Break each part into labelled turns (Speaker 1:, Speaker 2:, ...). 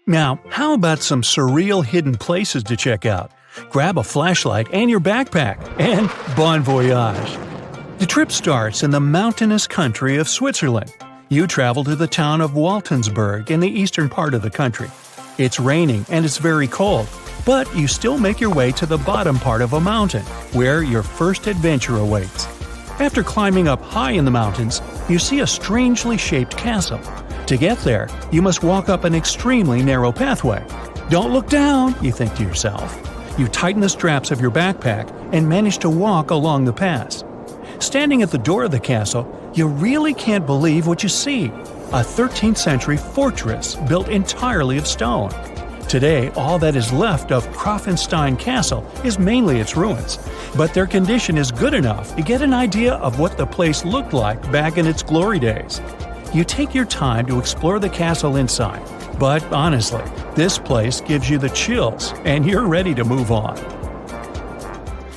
Speaker 1: Now, how about some surreal hidden places to check out? Grab a flashlight and your backpack, and bon voyage! The trip starts in the mountainous country of Switzerland. You travel to the town of Waltensburg in the eastern part of the country. It's raining and it's very cold, but you still make your way to the bottom part of a mountain, where your first adventure awaits. After climbing up high in the mountains, you see a strangely shaped castle. To get there, you must walk up an extremely narrow pathway. Don't look down, you think to yourself. You tighten the straps of your backpack and manage to walk along the pass. Standing at the door of the castle, you really can't believe what you see. A 13th century fortress built entirely of stone. Today, all that is left of Krafenstein Castle is mainly its ruins, but their condition is good enough to get an idea of what the place looked like back in its glory days. You take your time to explore the castle inside, but honestly, this place gives you the chills and you're ready to move on.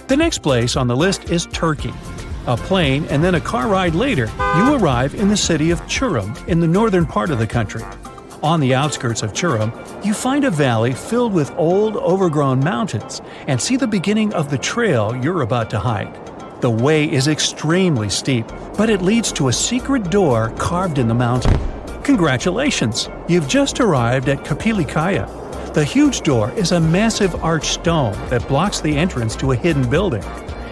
Speaker 1: The next place on the list is Turkey. A plane and then a car ride later, you arrive in the city of Çorum in the northern part of the country. On the outskirts of Çorum, you find a valley filled with old, overgrown mountains and see the beginning of the trail you're about to hike. The way is extremely steep, but it leads to a secret door carved in the mountain. Congratulations! You've just arrived at Kapilikaya. The huge door is a massive arched stone that blocks the entrance to a hidden building.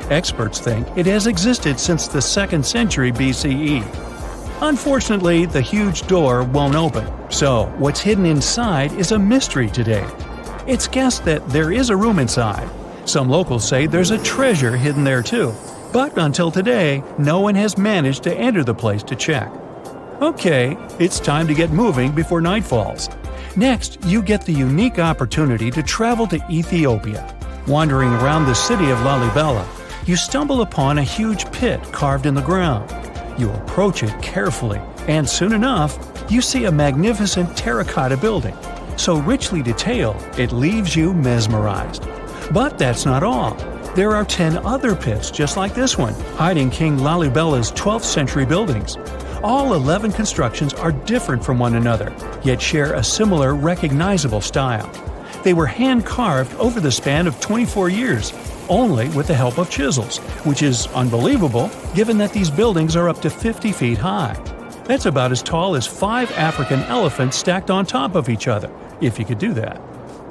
Speaker 1: Experts think it has existed since the 2nd century BCE. Unfortunately, the huge door won't open, so what's hidden inside is a mystery today. It's guessed that there is a room inside. Some locals say there's a treasure hidden there too, but until today, no one has managed to enter the place to check. Okay, it's time to get moving before night falls. Next, you get the unique opportunity to travel to Ethiopia. Wandering around the city of Lalibela, you stumble upon a huge pit carved in the ground. You approach it carefully, and soon enough, you see a magnificent terracotta building, so richly detailed it leaves you mesmerized. But that's not all. There are 10 other pits just like this one, hiding King Lalibela's 12th century buildings. All 11 constructions are different from one another, yet share a similar recognizable style. They were hand-carved over the span of 24 years, only with the help of chisels, which is unbelievable given that these buildings are up to 50 feet high. That's about as tall as 5 African elephants stacked on top of each other, if you could do that.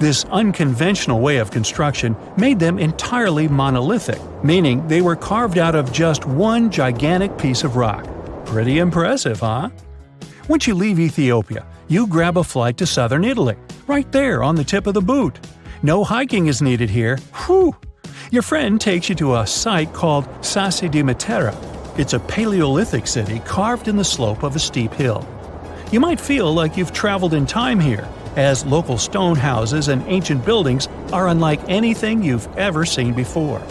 Speaker 1: This unconventional way of construction made them entirely monolithic, meaning they were carved out of just one gigantic piece of rock. Pretty impressive, huh? Once you leave Ethiopia, you grab a flight to southern Italy, right there on the tip of the boot. No hiking is needed here. Whew! Your friend takes you to a site called Sassi di Matera. It's a Paleolithic city carved in the slope of a steep hill. You might feel like you've traveled in time here, as local stone houses and ancient buildings are unlike anything you've ever seen before.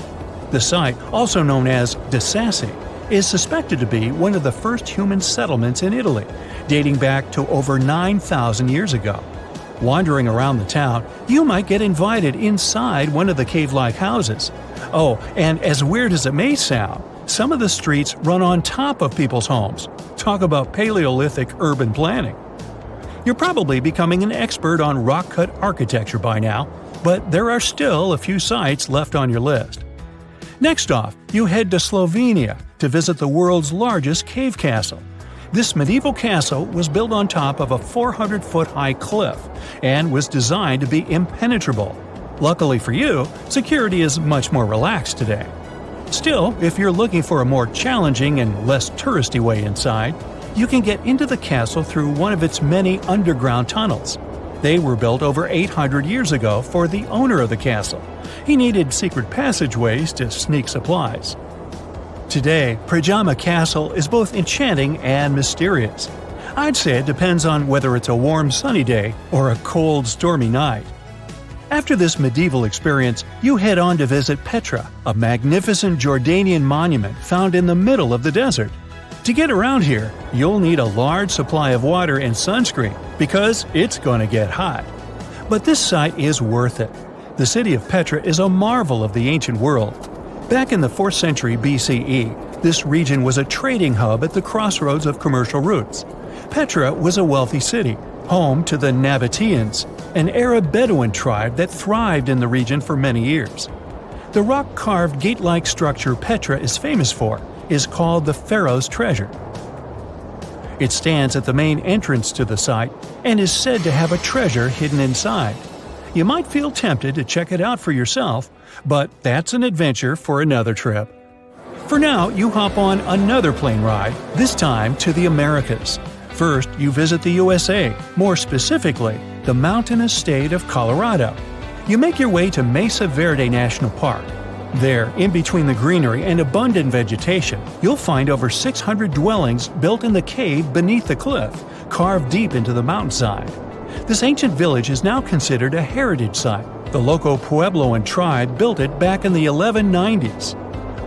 Speaker 1: The site, also known as Deciphering, is suspected to be one of the first human settlements in Italy, dating back to over 9,000 years ago. Wandering around the town, you might get invited inside one of the cave-like houses. Oh, and as weird as it may sound, some of the streets run on top of people's homes. Talk about Paleolithic urban planning. You're probably becoming an expert on rock-cut architecture by now, but there are still a few sites left on your list. Next off, you head to Slovenia to visit the world's largest cave castle. This medieval castle was built on top of a 400-foot-high cliff and was designed to be impenetrable. Luckily for you, security is much more relaxed today. Still, if you're looking for a more challenging and less touristy way inside, you can get into the castle through one of its many underground tunnels. They were built over 800 years ago for the owner of the castle. He needed secret passageways to sneak supplies. Today, Pajama Castle is both enchanting and mysterious. I'd say it depends on whether it's a warm sunny day or a cold stormy night. After this medieval experience, you head on to visit Petra, a magnificent Jordanian monument found in the middle of the desert. To get around here, you'll need a large supply of water and sunscreen because it's going to get hot. But this site is worth it. The city of Petra is a marvel of the ancient world. Back in the 4th century BCE, this region was a trading hub at the crossroads of commercial routes. Petra was a wealthy city, home to the Nabateans. an Arab Bedouin tribe that thrived in the region for many years. The rock-carved gate-like structure Petra is famous for is called the Pharaoh's Treasure. It stands at the main entrance to the site and is said to have a treasure hidden inside. You might feel tempted to check it out for yourself, but that's an adventure for another trip. For now, you hop on another plane ride, this time to the Americas. First, you visit the USA, more specifically, the mountainous state of Colorado. You make your way to Mesa Verde National Park. There, in between the greenery and abundant vegetation, you'll find over 600 dwellings built in the cave beneath the cliff, carved deep into the mountainside. This ancient village is now considered a heritage site. The local Puebloan tribe built it back in the 1190s.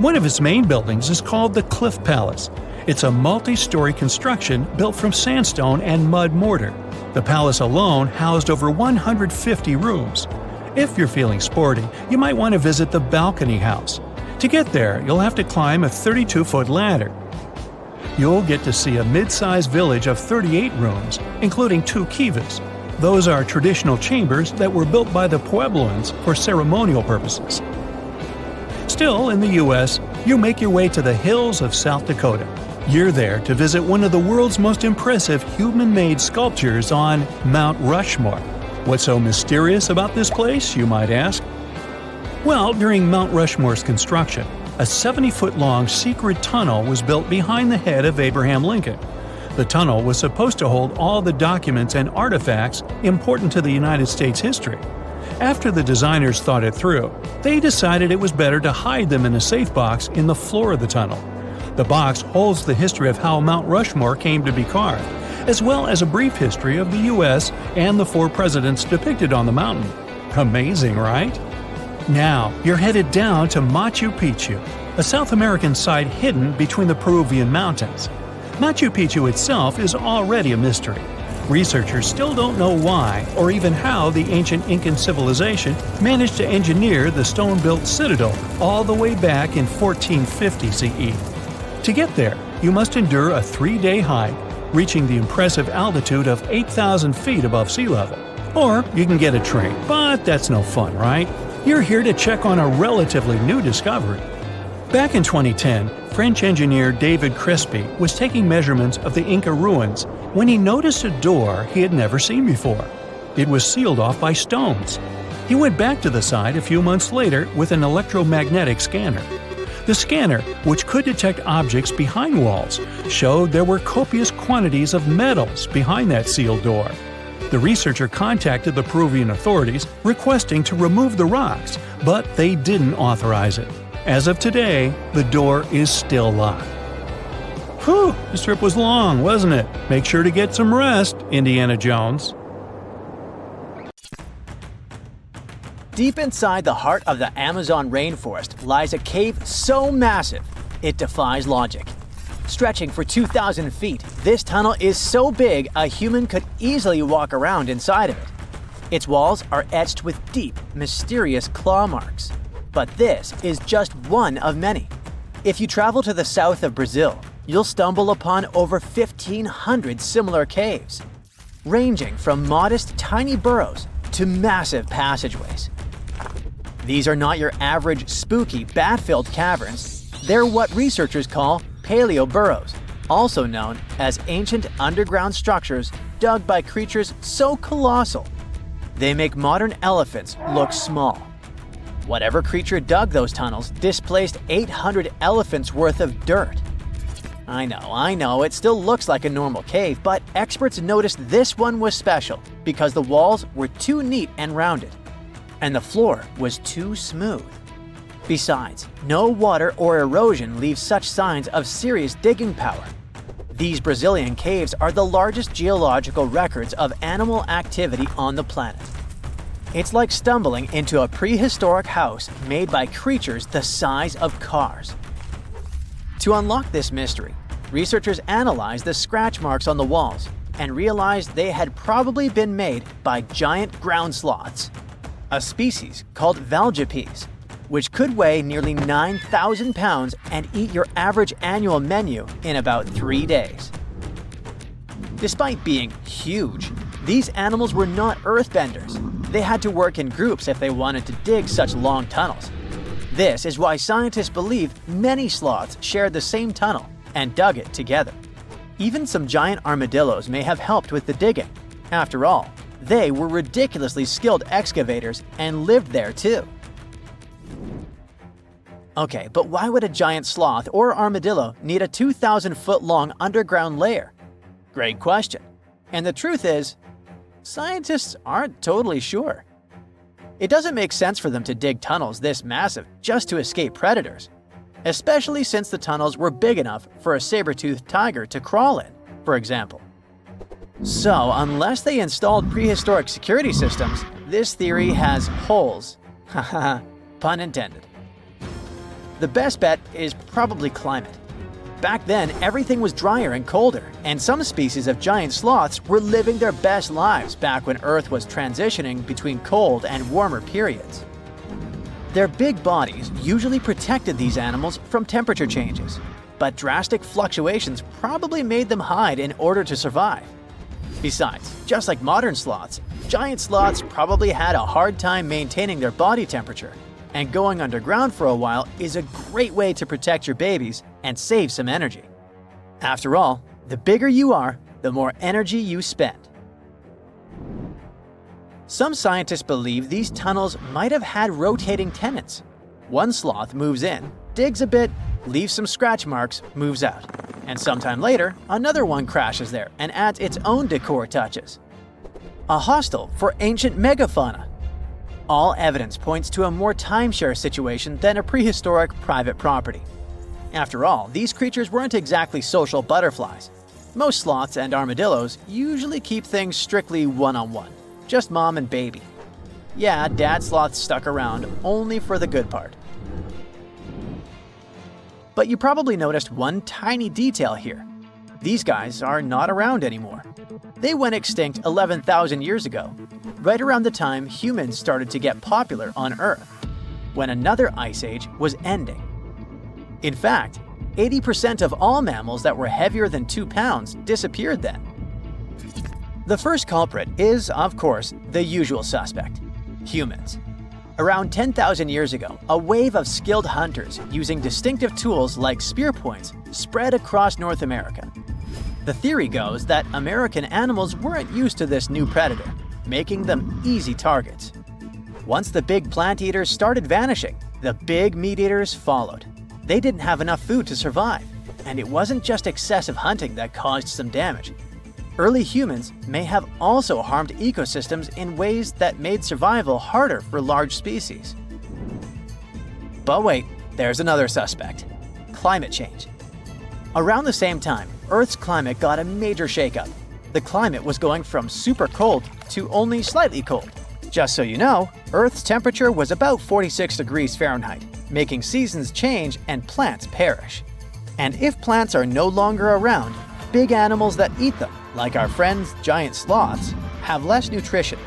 Speaker 1: One of its main buildings is called the Cliff Palace. It's a multi-story construction built from sandstone and mud mortar. The palace alone housed over 150 rooms. If you're feeling sporty, you might want to visit the Balcony House. To get there, you'll have to climb a 32-foot ladder. You'll get to see a mid-sized village of 38 rooms, including 2 kivas. Those are traditional chambers that were built by the Puebloans for ceremonial purposes. Still, in the U.S., you make your way to the hills of South Dakota. You're there to visit one of the world's most impressive human-made sculptures on Mount Rushmore. What's so mysterious about this place, you might ask? Well, during Mount Rushmore's construction, a 70-foot-long secret tunnel was built behind the head of Abraham Lincoln. The tunnel was supposed to hold all the documents and artifacts important to the United States history. After the designers thought it through, they decided it was better to hide them in a safe box in the floor of the tunnel. The box holds the history of how Mount Rushmore came to be carved, as well as a brief history of the U.S. and the 4 presidents depicted on the mountain. Amazing, right? Now, you're headed down to Machu Picchu, a South American site hidden between the Peruvian mountains. Machu Picchu itself is already a mystery. Researchers still don't know why or even how the ancient Incan civilization managed to engineer the stone-built citadel all the way back in 1450 CE. To get there, you must endure a 3-day hike, reaching the impressive altitude of 8,000 feet above sea level. Or you can get a train, but that's no fun, right? You're here to check on a relatively new discovery. Back in 2010, French engineer David Crespi was taking measurements of the Inca ruins when he noticed a door he had never seen before. It was sealed off by stones. He went back to the site a few months later with an electromagnetic scanner. The scanner, which could detect objects behind walls, showed there were copious quantities of metals behind that sealed door. The researcher contacted the Peruvian authorities requesting to remove the rocks, but they didn't authorize it. As of today, the door is still locked. Whew, this trip was long, wasn't it? Make sure to get some rest, Indiana Jones.
Speaker 2: Deep inside the heart of the Amazon rainforest lies a cave so massive, it defies logic. Stretching for 2,000 feet, this tunnel is so big a human could easily walk around inside of it. Its walls are etched with deep, mysterious claw marks. But this is just one of many. If you travel to the south of Brazil, you'll stumble upon over 1,500 similar caves, ranging from modest tiny burrows to massive passageways. These are not your average spooky, bat-filled caverns. They're what researchers call paleo burrows, also known as ancient underground structures dug by creatures so colossal, they make modern elephants look small. Whatever creature dug those tunnels displaced 800 elephants worth of dirt. I know, it still looks like a normal cave, but experts noticed this one was special because the walls were too neat and rounded, and the floor was too smooth. Besides, no water or erosion leaves such signs of serious digging power. These Brazilian caves are the largest geological records of animal activity on the planet. It's like stumbling into a prehistoric house made by creatures the size of cars. To unlock this mystery, researchers analyzed the scratch marks on the walls and realized they had probably been made by giant ground sloths, a species called valgipes, which could weigh nearly 9,000 pounds and eat your average annual menu in about 3 days. Despite being huge, These animals were not earthbenders. They had to work in groups if they wanted to dig such long tunnels. This is why scientists believe many sloths shared the same tunnel and dug it together. Even some giant armadillos may have helped with the digging. After all, they were ridiculously skilled excavators and lived there too. Okay, but why would a giant sloth or armadillo need a 2,000-foot-long underground lair? Great question. And the truth is, scientists aren't totally sure. It doesn't make sense for them to dig tunnels this massive just to escape predators, especially since the tunnels were big enough for a saber-toothed tiger to crawl in, for example. So, unless they installed prehistoric security systems, this theory has holes. Haha, pun intended. The best bet is probably climate. Back then, everything was drier and colder, and some species of giant sloths were living their best lives back when Earth was transitioning between cold and warmer periods. Their big bodies usually protected these animals from temperature changes, but drastic fluctuations probably made them hide in order to survive. Besides, just like modern sloths, giant sloths probably had a hard time maintaining their body temperature, and going underground for a while is a great way to protect your babies and save some energy. After all, the bigger you are, the more energy you spend. Some scientists believe these tunnels might have had rotating tenants. One sloth moves in, digs a bit, leaves some scratch marks, moves out. And sometime later, another one crashes there and adds its own decor touches. A hostel for ancient megafauna. All evidence points to a more timeshare situation than a prehistoric private property. After all, these creatures weren't exactly social butterflies. Most sloths and armadillos usually keep things strictly one-on-one, just mom and baby. Yeah, dad sloth stuck around only for the good part. But you probably noticed one tiny detail here. These guys are not around anymore. They went extinct 11,000 years ago, right around the time humans started to get popular on Earth, when another ice age was ending. In fact, 80% of all mammals that were heavier than 2 pounds disappeared then. The first culprit is, of course, the usual suspect: humans. Around 10,000 years ago, a wave of skilled hunters using distinctive tools like spear points spread across North America. The theory goes that American animals weren't used to this new predator, making them easy targets. Once the big plant eaters started vanishing, the big meat eaters followed. They didn't have enough food to survive, and it wasn't just excessive hunting that caused some damage. Early humans may have also harmed ecosystems in ways that made survival harder for large species. But wait, there's another suspect: climate change. Around the same time, Earth's climate got a major shakeup. The climate was going from super cold to only slightly cold. Just so you know, Earth's temperature was about 46 degrees Fahrenheit, making seasons change and plants perish. And if plants are no longer around, big animals that eat them, like our friends giant sloths, have less nutrition,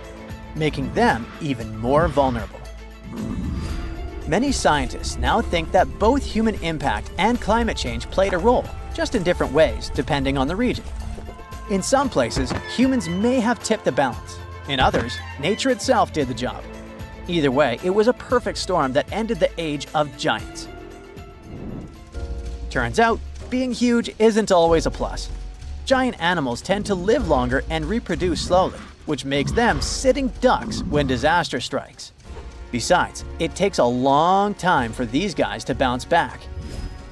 Speaker 2: making them even more vulnerable. Many scientists now think that both human impact and climate change played a role, just in different ways depending on the region. In some places, humans may have tipped the balance. In others, nature itself did the job. Either way, it was a perfect storm that ended the age of giants. Turns out, being huge isn't always a plus. Giant animals tend to live longer and reproduce slowly, which makes them sitting ducks when disaster strikes. Besides, it takes a long time for these guys to bounce back.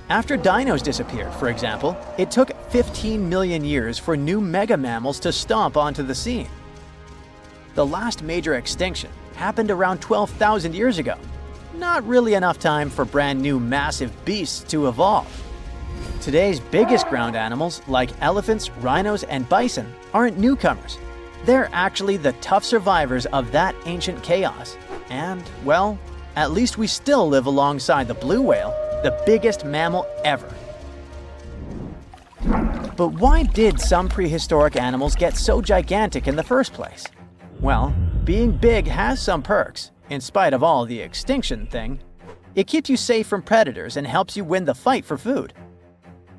Speaker 2: After dinos disappeared, for example, it took 15 million years for new mega mammals to stomp onto the scene. The last major extinction happened around 12,000 years ago. Not really enough time for brand new massive beasts to evolve. Today's biggest ground animals, like elephants, rhinos, and bison, aren't newcomers. They're actually the tough survivors of that ancient chaos. And, well, at least we still live alongside the blue whale, the biggest mammal ever. But why did some prehistoric animals get so gigantic in the first place? Well, being big has some perks. In spite of all the extinction thing, it keeps you safe from predators and helps you win the fight for food.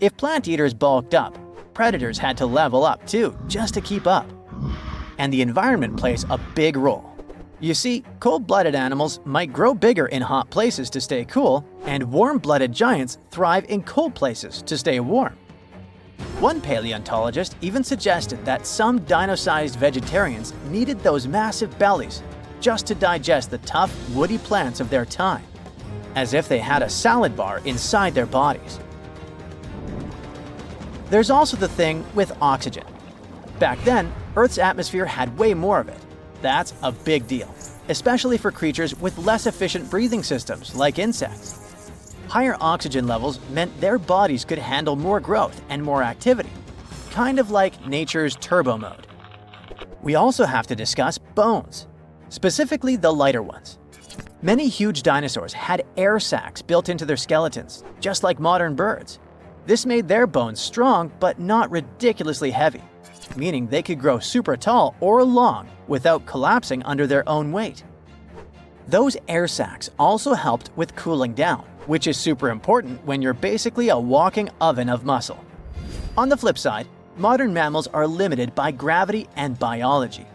Speaker 2: If plant eaters bulked up, predators had to level up too, just to keep up. and the environment plays a big role. You see, cold-blooded animals might grow bigger in hot places to stay cool, and warm-blooded giants thrive in cold places to stay warm. One paleontologist even suggested that some dino-sized vegetarians needed those massive bellies just to digest the tough, woody plants of their time, as if they had a salad bar inside their bodies. There's also the thing with oxygen. Back then, Earth's atmosphere had way more of it. That's a big deal, especially for creatures with less efficient breathing systems like insects. Higher oxygen levels meant their bodies could handle more growth and more activity, kind of like nature's turbo mode. We also have to discuss bones, specifically the lighter ones. Many huge dinosaurs had air sacs built into their skeletons, just like modern birds. This made their bones strong but not ridiculously heavy, meaning they could grow super tall or long without collapsing under their own weight. Those air sacs also helped with cooling down, which is super important when you're basically a walking oven of muscle. On the flip side, modern mammals are limited by gravity and biology.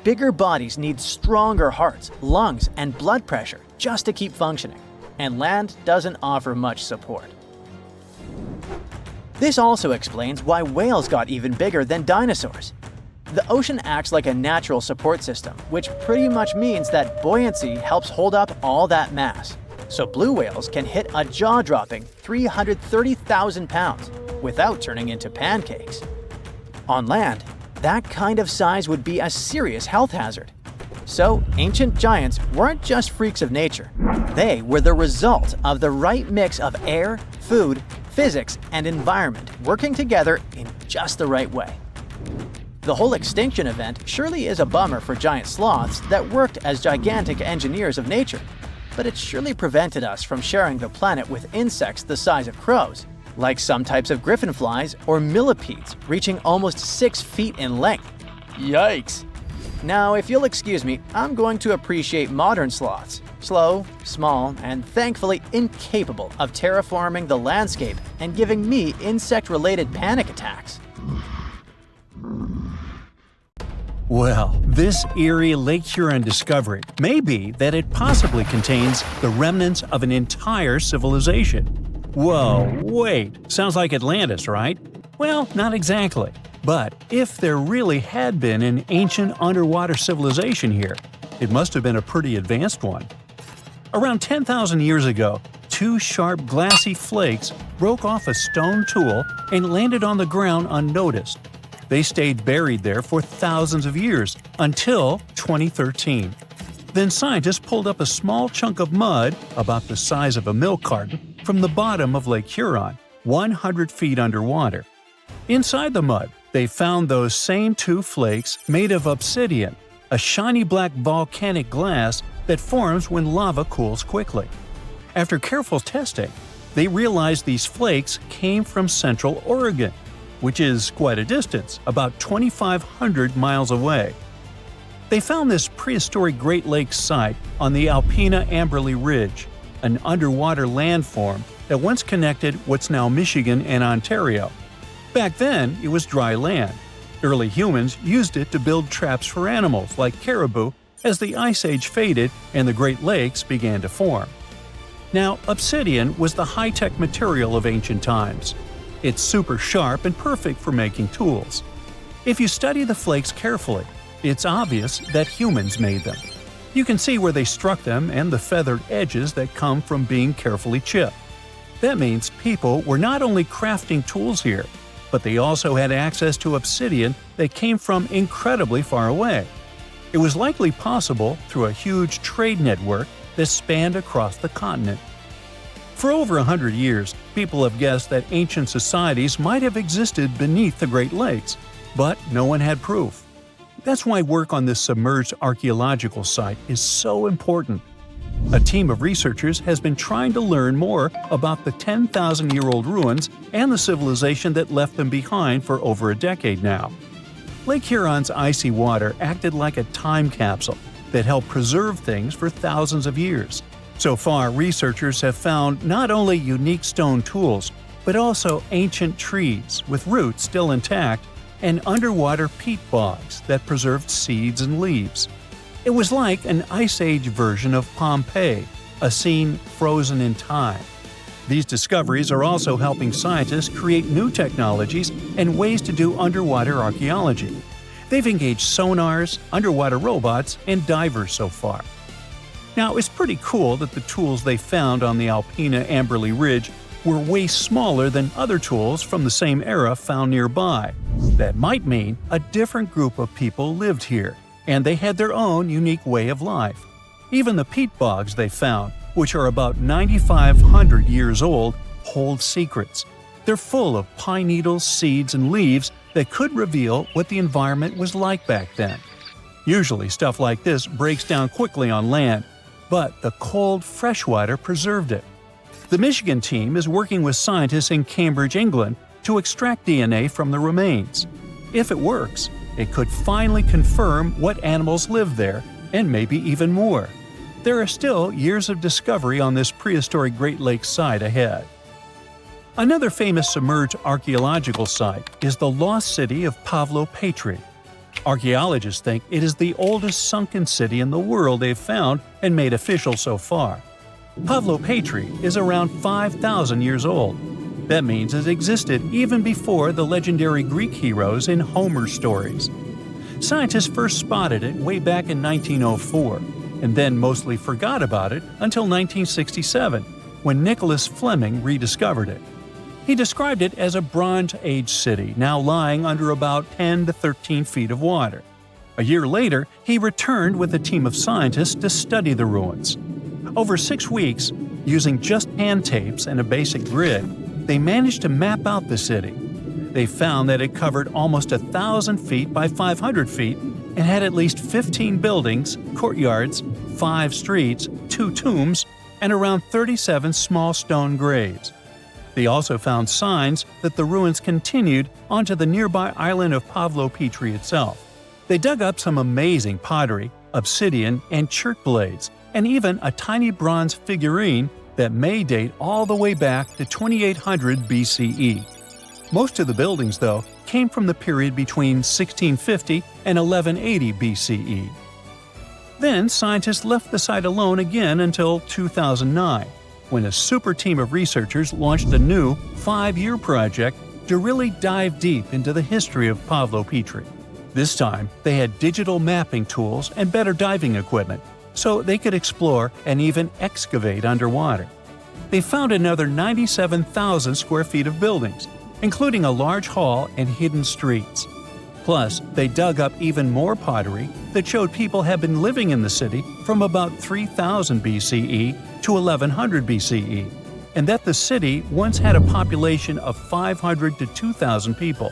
Speaker 2: Bigger bodies need stronger hearts, lungs, and blood pressure just to keep functioning, and land doesn't offer much support. This also explains why whales got even bigger than dinosaurs. The ocean acts like a natural support system, which pretty much means that buoyancy helps hold up all that mass. So blue whales can hit a jaw-dropping 330,000 pounds without turning into pancakes. On land, that kind of size would be a serious health hazard. So ancient giants weren't just freaks of nature. They were the result of the right mix of air, food, physics, and environment working together in just the right way. The whole extinction event surely is a bummer for giant sloths that worked as gigantic engineers of nature, but it surely prevented us from sharing the planet with insects the size of crows, like some types of griffin flies or millipedes reaching almost 6 feet in length. Yikes! Now, if you'll excuse me, I'm going to appreciate modern sloths, slow, small, and thankfully incapable of terraforming the landscape and giving me insect-related panic attacks.
Speaker 1: Well, this eerie Lake Huron discovery may be that it possibly contains the remnants of an entire civilization. Whoa, wait, sounds like Atlantis, right? Well, not exactly. But if there really had been an ancient underwater civilization here, it must have been a pretty advanced one. Around 10,000 years ago, 2 sharp glassy flakes broke off a stone tool and landed on the ground unnoticed. They stayed buried there for thousands of years, until 2013. Then scientists pulled up a small chunk of mud, about the size of a milk carton, from the bottom of Lake Huron, 100 feet underwater. Inside the mud, they found those same 2 flakes made of obsidian, a shiny black volcanic glass that forms when lava cools quickly. After careful testing, they realized these flakes came from Central Oregon, which is quite a distance, about 2,500 miles away. They found this prehistoric Great Lakes site on the Alpena Amberley Ridge, an underwater landform that once connected what's now Michigan and Ontario. Back then, it was dry land. Early humans used it to build traps for animals like caribou as the Ice Age faded and the Great Lakes began to form. Now, obsidian was the high-tech material of ancient times. It's super sharp and perfect for making tools. If you study the flakes carefully, it's obvious that humans made them. You can see where they struck them and the feathered edges that come from being carefully chipped. That means people were not only crafting tools here, but they also had access to obsidian that came from incredibly far away. It was likely possible through a huge trade network that spanned across the continent. For over 100 years, people have guessed that ancient societies might have existed beneath the Great Lakes, but no one had proof. That's why work on this submerged archaeological site is so important. A team of researchers has been trying to learn more about the 10,000-year-old ruins and the civilization that left them behind for over a decade now. Lake Huron's icy water acted like a time capsule that helped preserve things for thousands of years. So far, researchers have found not only unique stone tools, but also ancient trees with roots still intact and underwater peat bogs that preserved seeds and leaves. It was like an Ice Age version of Pompeii, a scene frozen in time. These discoveries are also helping scientists create new technologies and ways to do underwater archaeology. They've engaged sonars, underwater robots, and divers so far. Now, it's pretty cool that the tools they found on the Alpina Amberley Ridge were way smaller than other tools from the same era found nearby. That might mean a different group of people lived here, and they had their own unique way of life. Even the peat bogs they found, which are about 9,500 years old, hold secrets. They're full of pine needles, seeds, and leaves that could reveal what the environment was like back then. Usually stuff like this breaks down quickly on land, but the cold freshwater preserved it. The Michigan team is working with scientists in Cambridge, England, to extract DNA from the remains. If it works, it could finally confirm what animals lived there, and maybe even more. There are still years of discovery on this prehistoric Great Lakes site ahead. Another famous submerged archaeological site is the lost city of Pavlo-Petri. Archaeologists think it is the oldest sunken city in the world they've found and made official so far. Pavlo-Petri is around 5,000 years old. That means it existed even before the legendary Greek heroes in Homer's stories. Scientists first spotted it way back in 1904, and then mostly forgot about it until 1967, when Nicholas Fleming rediscovered it. He described it as a Bronze Age city now lying under about 10 to 13 feet of water. A year later, he returned with a team of scientists to study the ruins. Over 6 weeks, using just hand tapes and a basic grid, they managed to map out the city. They found that it covered almost 1,000 feet by 500 feet and had at least 15 buildings, courtyards, 5 streets, 2 tombs, and around 37 small stone graves. They also found signs that the ruins continued onto the nearby island of Pavlo-Petri itself. They dug up some amazing pottery, obsidian, and chert blades, and even a tiny bronze figurine that may date all the way back to 2800 BCE. Most of the buildings, though, came from the period between 1650 and 1180 BCE. Then scientists left the site alone again until 2009, when a super team of researchers launched a new 5-year project to really dive deep into the history of Pavlo-Petri. This time, they had digital mapping tools and better diving equipment, so they could explore and even excavate underwater. They found another 97,000 square feet of buildings, including a large hall and hidden streets. Plus, they dug up even more pottery that showed people had been living in the city from about 3000 BCE to 1100 BCE, and that the city once had a population of 500 to 2,000 people.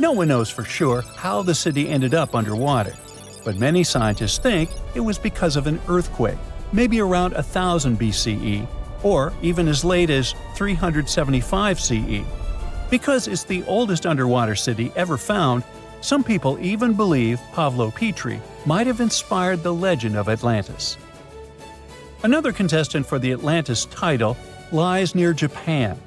Speaker 1: No one knows for sure how the city ended up underwater, but many scientists think it was because of an earthquake, maybe around 1000 BCE, or even as late as 375 CE. Because it's the oldest underwater city ever found, some people even believe Pavlo-Petri might have inspired the legend of Atlantis. Another contestant for the Atlantis title lies near Japan.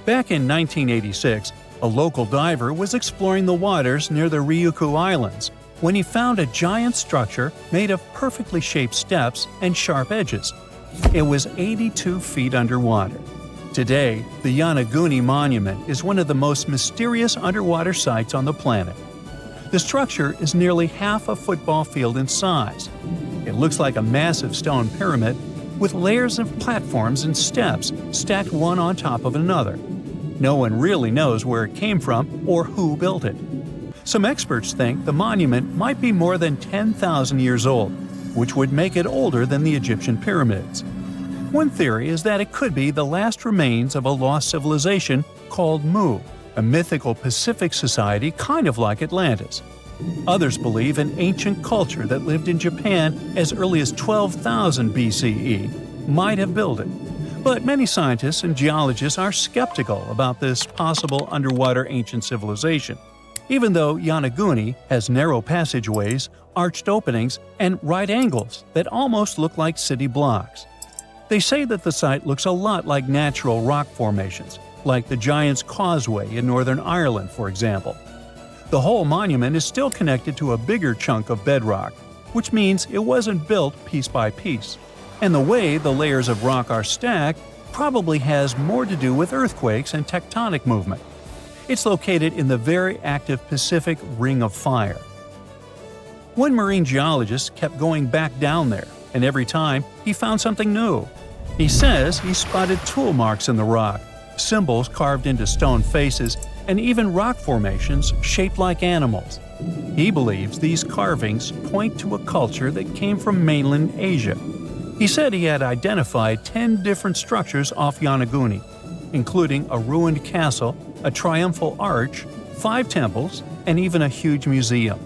Speaker 1: Back in 1986, a local diver was exploring the waters near the Ryukyu Islands when he found a giant structure made of perfectly shaped steps and sharp edges. It was 82 feet underwater. Today, the Yonaguni Monument is one of the most mysterious underwater sites on the planet. The structure is nearly half a football field in size. It looks like a massive stone pyramid with layers of platforms and steps stacked one on top of another. No one really knows where it came from or who built it. Some experts think the monument might be more than 10,000 years old, which would make it older than the Egyptian pyramids. One theory is that it could be the last remains of a lost civilization called Mu, a mythical Pacific society kind of like Atlantis. Others believe an ancient culture that lived in Japan as early as 12,000 BCE might have built it. But many scientists and geologists are skeptical about this possible underwater ancient civilization, even though Yonaguni has narrow passageways, arched openings, and right angles that almost look like city blocks. They say that the site looks a lot like natural rock formations, like the Giant's Causeway in Northern Ireland, for example. The whole monument is still connected to a bigger chunk of bedrock, which means it wasn't built piece by piece. And the way the layers of rock are stacked probably has more to do with earthquakes and tectonic movement. It's located in the very active Pacific Ring of Fire. One marine geologist kept going back down there, and every time he found something new. He says he spotted tool marks in the rock, symbols carved into stone faces, and even rock formations shaped like animals. He believes these carvings point to a culture that came from mainland Asia. He said he had identified 10 different structures off Yonaguni, including a ruined castle, a triumphal arch, 5 temples, and even a huge museum.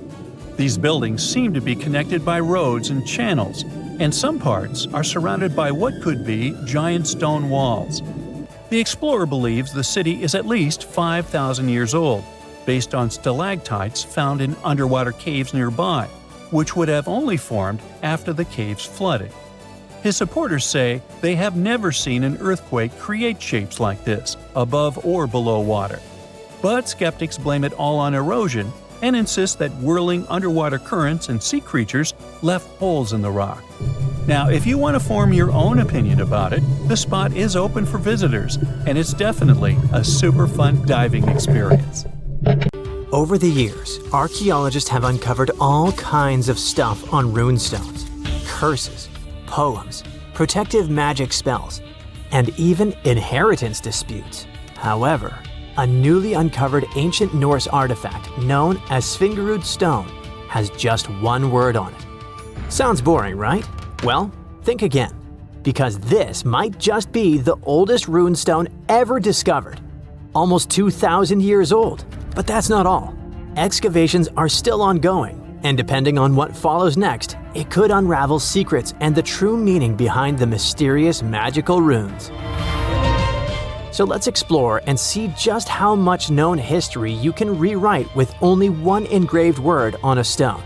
Speaker 1: These buildings seem to be connected by roads and channels, and some parts are surrounded by what could be giant stone walls. The explorer believes the city is at least 5,000 years old, based on stalactites found in underwater caves nearby, which would have only formed after the caves flooded. His supporters say they have never seen an earthquake create shapes like this, above or below water. But skeptics blame it all on erosion and insist that whirling underwater currents and sea creatures left holes in the rock. Now, if you want to form your own opinion about it, the spot is open for visitors, and it's definitely a super fun diving experience.
Speaker 2: Over the years, archaeologists have uncovered all kinds of stuff on runestones, curses, poems, protective magic spells, and even inheritance disputes. However, a newly uncovered ancient Norse artifact known as Svingerud stone has just one word on it. Sounds boring, right? Well, think again, because this might just be the oldest runestone ever discovered. Almost 2,000 years old. But that's not all. Excavations are still ongoing, and depending on what follows next, it could unravel secrets and the true meaning behind the mysterious magical runes. So let's explore and see just how much known history you can rewrite with only one engraved word on a stone.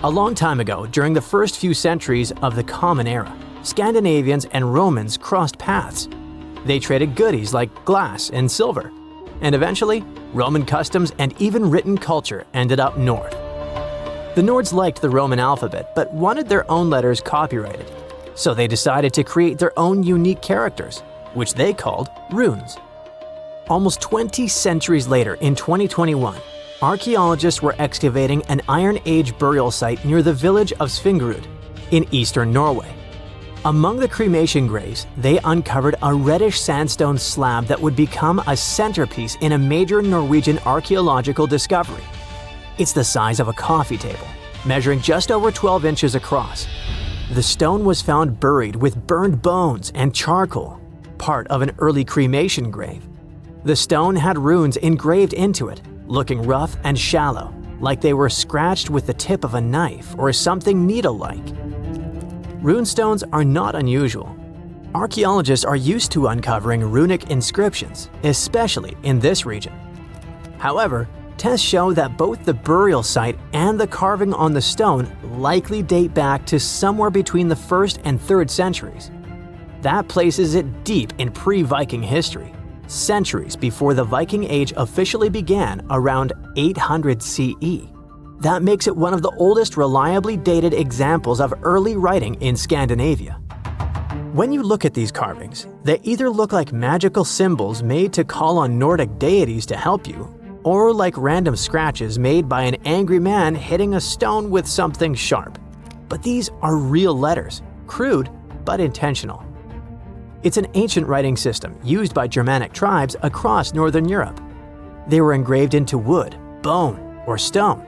Speaker 2: A long time ago, during the first few centuries of the Common Era, Scandinavians and Romans crossed paths. They traded goodies like glass and silver, and eventually, Roman customs and even written culture ended up north. The Nords liked the Roman alphabet but wanted their own letters copyrighted, so they decided to create their own unique characters, which they called runes. Almost 20 centuries later, in 2021, archaeologists were excavating an Iron Age burial site near the village of Svingerud in eastern Norway. Among the cremation graves, they uncovered a reddish sandstone slab that would become a centerpiece in a major Norwegian archaeological discovery. It's the size of a coffee table, measuring just over 12 inches across. The stone was found buried with burned bones and charcoal, part of an early cremation grave. The stone had runes engraved into it, looking rough and shallow, like they were scratched with the tip of a knife or something needle-like. Runestones are not unusual. Archaeologists are used to uncovering runic inscriptions, especially in this region. However, tests show that both the burial site and the carving on the stone likely date back to somewhere between the 1st and 3rd centuries. That places it deep in pre-Viking history, centuries before the Viking Age officially began around 800 CE. That makes it one of the oldest reliably dated examples of early writing in Scandinavia. When you look at these carvings, they either look like magical symbols made to call on Nordic deities to help you, or like random scratches made by an angry man hitting a stone with something sharp. But these are real letters, crude but intentional. It's an ancient writing system used by Germanic tribes across Northern Europe. They were engraved into wood, bone, or stone.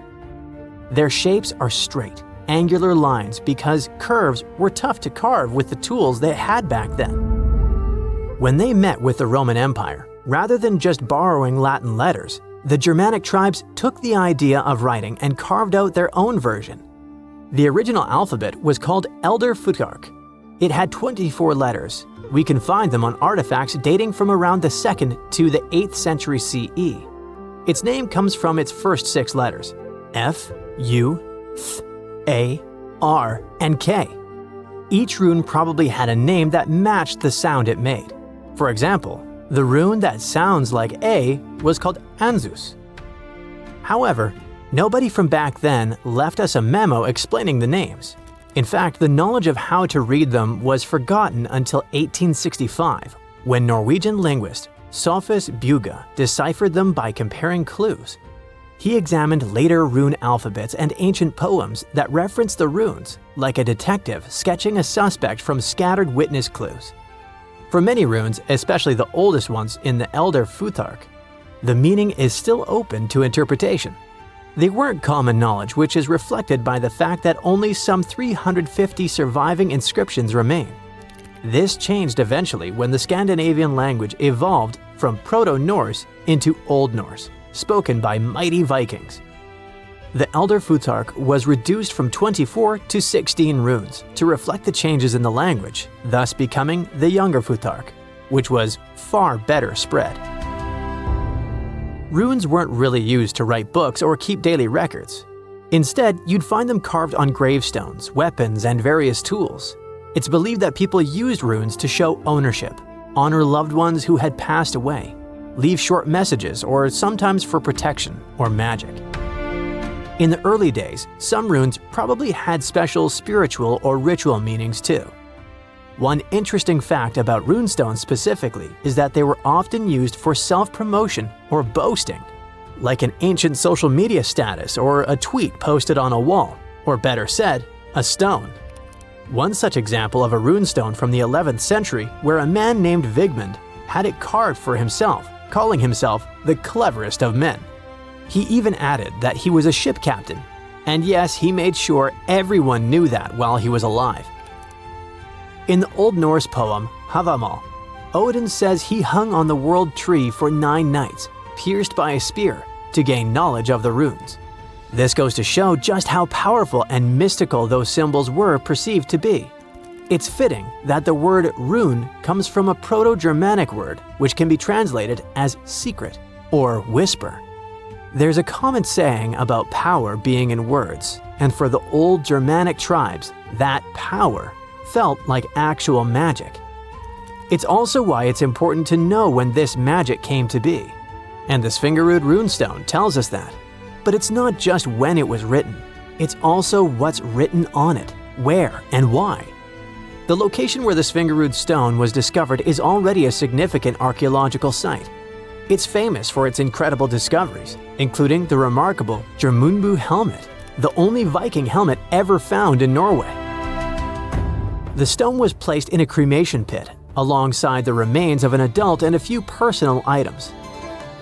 Speaker 2: Their shapes are straight, angular lines because curves were tough to carve with the tools they had back then. When they met with the Roman Empire, rather than just borrowing Latin letters, the Germanic tribes took the idea of writing and carved out their own version. The original alphabet was called Elder Futhark. It had 24 letters. We can find them on artifacts dating from around the 2nd to the 8th century CE. Its name comes from its first 6 letters, F, U, Th, A, R, and K. Each rune probably had a name that matched the sound it made. For example, the rune that sounds like A was called Anzus. However, nobody from back then left us a memo explaining the names. In fact, the knowledge of how to read them was forgotten until 1865, when Norwegian linguist Sophus Bugge deciphered them by comparing clues. He examined later rune alphabets and ancient poems that referenced the runes, like a detective sketching a suspect from scattered witness clues. For many runes, especially the oldest ones in the Elder Futhark, the meaning is still open to interpretation. They weren't common knowledge, which is reflected by the fact that only some 350 surviving inscriptions remain. This changed eventually when the Scandinavian language evolved from Proto-Norse into Old Norse, spoken by mighty Vikings. The Elder Futhark was reduced from 24 to 16 runes to reflect the changes in the language, thus becoming the Younger Futhark, which was far better spread. Runes weren't really used to write books or keep daily records. Instead, you'd find them carved on gravestones, weapons, and various tools. It's believed that people used runes to show ownership, honor loved ones who had passed away, leave short messages, or sometimes for protection or magic. In the early days, some runes probably had special spiritual or ritual meanings too. One interesting fact about runestones specifically is that they were often used for self-promotion or boasting, like an ancient social media status or a tweet posted on a wall, or better said, a stone. One such example of a runestone from the 11th century where a man named Vigmund had it carved for himself, calling himself the cleverest of men. He even added that he was a ship captain, and yes, he made sure everyone knew that while he was alive. In the Old Norse poem Havamal, Odin says he hung on the world tree for 9 nights, pierced by a spear, to gain knowledge of the runes. This goes to show just how powerful and mystical those symbols were perceived to be. It's fitting that the word rune comes from a Proto-Germanic word which can be translated as secret or whisper. There's a common saying about power being in words, and for the old Germanic tribes, that power felt like actual magic. It's also why it's important to know when this magic came to be. And the Svingerud runestone tells us that. But it's not just when it was written, it's also what's written on it, where and why. The location where the Svingerud stone was discovered is already a significant archaeological site. It's famous for its incredible discoveries, including the remarkable Jormungbu helmet, the only Viking helmet ever found in Norway. The stone was placed in a cremation pit, alongside the remains of an adult and a few personal items.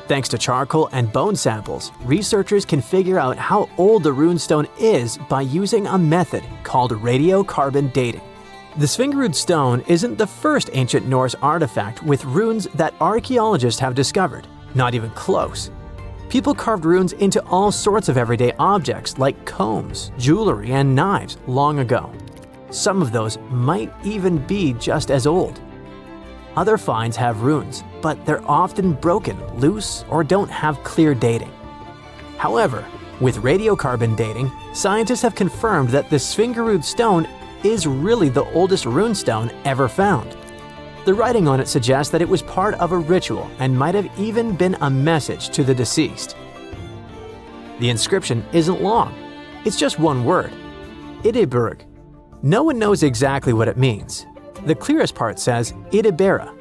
Speaker 2: Thanks to charcoal and bone samples, researchers can figure out how old the runestone is by using a method called radiocarbon dating. The Svingerud stone isn't the first ancient Norse artifact with runes that archaeologists have discovered, not even close. People carved runes into all sorts of everyday objects like combs, jewelry, and knives long ago. Some of those might even be just as old. Other finds have runes, but they're often broken, loose, or don't have clear dating. However, with radiocarbon dating, scientists have confirmed that the Svingerud stone is really the oldest runestone ever found. The writing on it suggests that it was part of a ritual and might have even been a message to the deceased. The inscription isn't long. It's just one word, Idiburg. No one knows exactly what it means. The clearest part says Idibera,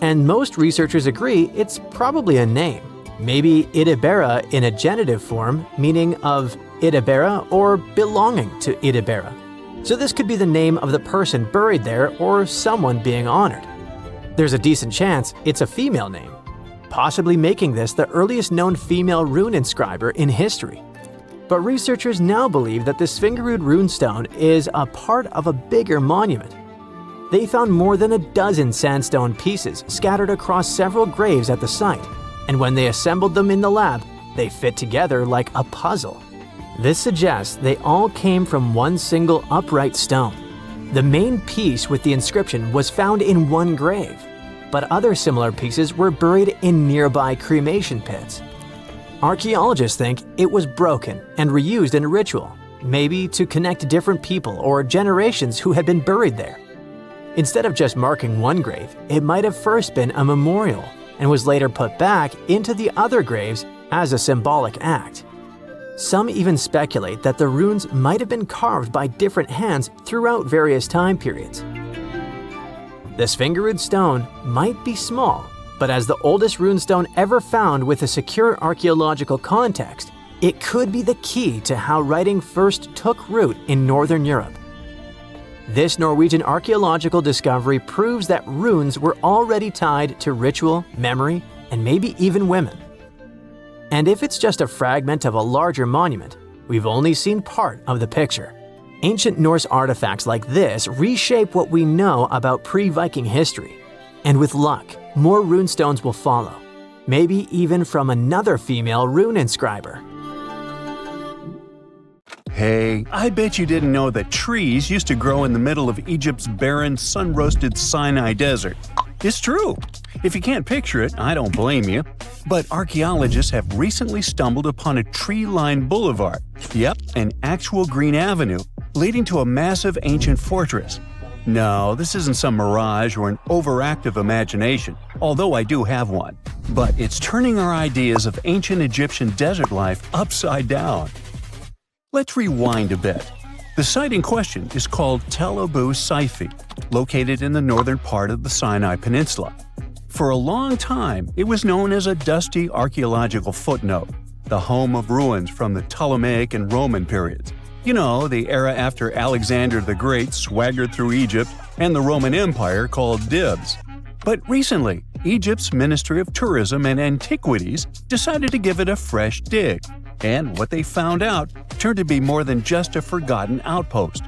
Speaker 2: and most researchers agree it's probably a name. Maybe Idibera in a genitive form, meaning of Idibera or belonging to Idibera. So this could be the name of the person buried there or someone being honored. There's a decent chance it's a female name, possibly making this the earliest known female rune inscriber in history. But researchers now believe that the Svingerud runestone is a part of a bigger monument. They found more than a dozen sandstone pieces scattered across several graves at the site, and when they assembled them in the lab, they fit together like a puzzle. This suggests they all came from one single upright stone. The main piece with the inscription was found in one grave, but other similar pieces were buried in nearby cremation pits. Archaeologists think it was broken and reused in a ritual, maybe to connect different people or generations who had been buried there. Instead of just marking one grave, it might have first been a memorial and was later put back into the other graves as a symbolic act. Some even speculate that the runes might have been carved by different hands throughout various time periods. The Sphingirud stone might be small, but as the oldest runestone ever found with a secure archaeological context, it could be the key to how writing first took root in Northern Europe. This Norwegian archaeological discovery proves that runes were already tied to ritual, memory, and maybe even women. And if it's just a fragment of a larger monument, we've only seen part of the picture. Ancient Norse artifacts like this reshape what we know about pre-Viking history. And with luck, more runestones will follow, maybe even from another female rune inscriber.
Speaker 1: Hey, I bet you didn't know that trees used to grow in the middle of Egypt's barren, sun-roasted Sinai desert. It's true. If you can't picture it, I don't blame you. But archaeologists have recently stumbled upon a tree-lined boulevard. Yep, an actual green avenue leading to a massive ancient fortress. No, this isn't some mirage or an overactive imagination, although I do have one. But it's turning our ideas of ancient Egyptian desert life upside down. Let's rewind a bit. The site in question is called Tel Abu Saifi, located in the northern part of the Sinai Peninsula. For a long time, it was known as a dusty archaeological footnote, the home of ruins from the Ptolemaic and Roman periods. You know, the era after Alexander the Great swaggered through Egypt and the Roman Empire called dibs. But recently, Egypt's Ministry of Tourism and Antiquities decided to give it a fresh dig. And what they found out turned to be more than just a forgotten outpost.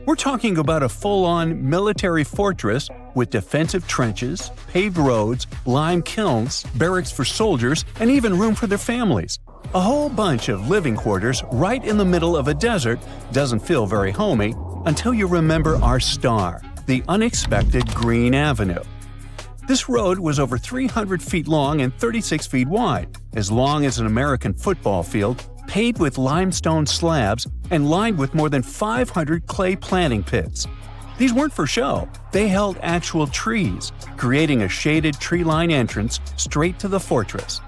Speaker 1: We're talking about a full-on military fortress with defensive trenches, paved roads, lime kilns, barracks for soldiers, and even room for their families. A whole bunch of living quarters right in the middle of a desert doesn't feel very homey until you remember our star, the unexpected Green Avenue. This road was over 300 feet long and 36 feet wide, as long as an American football field, paved with limestone slabs and lined with more than 500 clay planting pits. These weren't for show, they held actual trees, creating a shaded tree-line entrance straight to the fortress.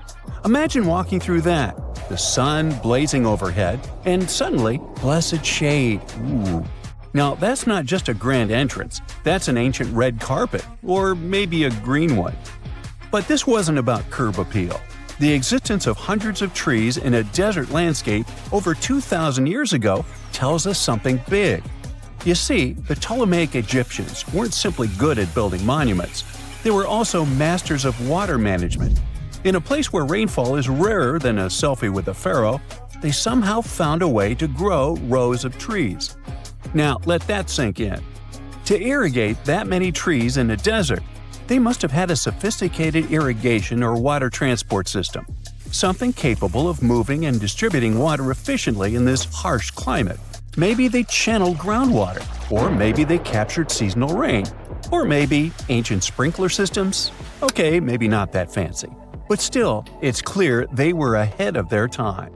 Speaker 1: Imagine walking through that, the sun blazing overhead, and suddenly, blessed shade. Ooh. Now, that's not just a grand entrance, that's an ancient red carpet, or maybe a green one. But this wasn't about curb appeal. The existence of hundreds of trees in a desert landscape over 2,000 years ago tells us something big. You see, the Ptolemaic Egyptians weren't simply good at building monuments, they were also masters of water management. In a place where rainfall is rarer than a selfie with a pharaoh, they somehow found a way to grow rows of trees. Now, let that sink in. To irrigate that many trees in a desert, they must have had a sophisticated irrigation or water transport system, something capable of moving and distributing water efficiently in this harsh climate. Maybe they channeled groundwater, or maybe they captured seasonal rain, or maybe ancient sprinkler systems. Okay, maybe not that fancy. But still, it's clear they were ahead of their time.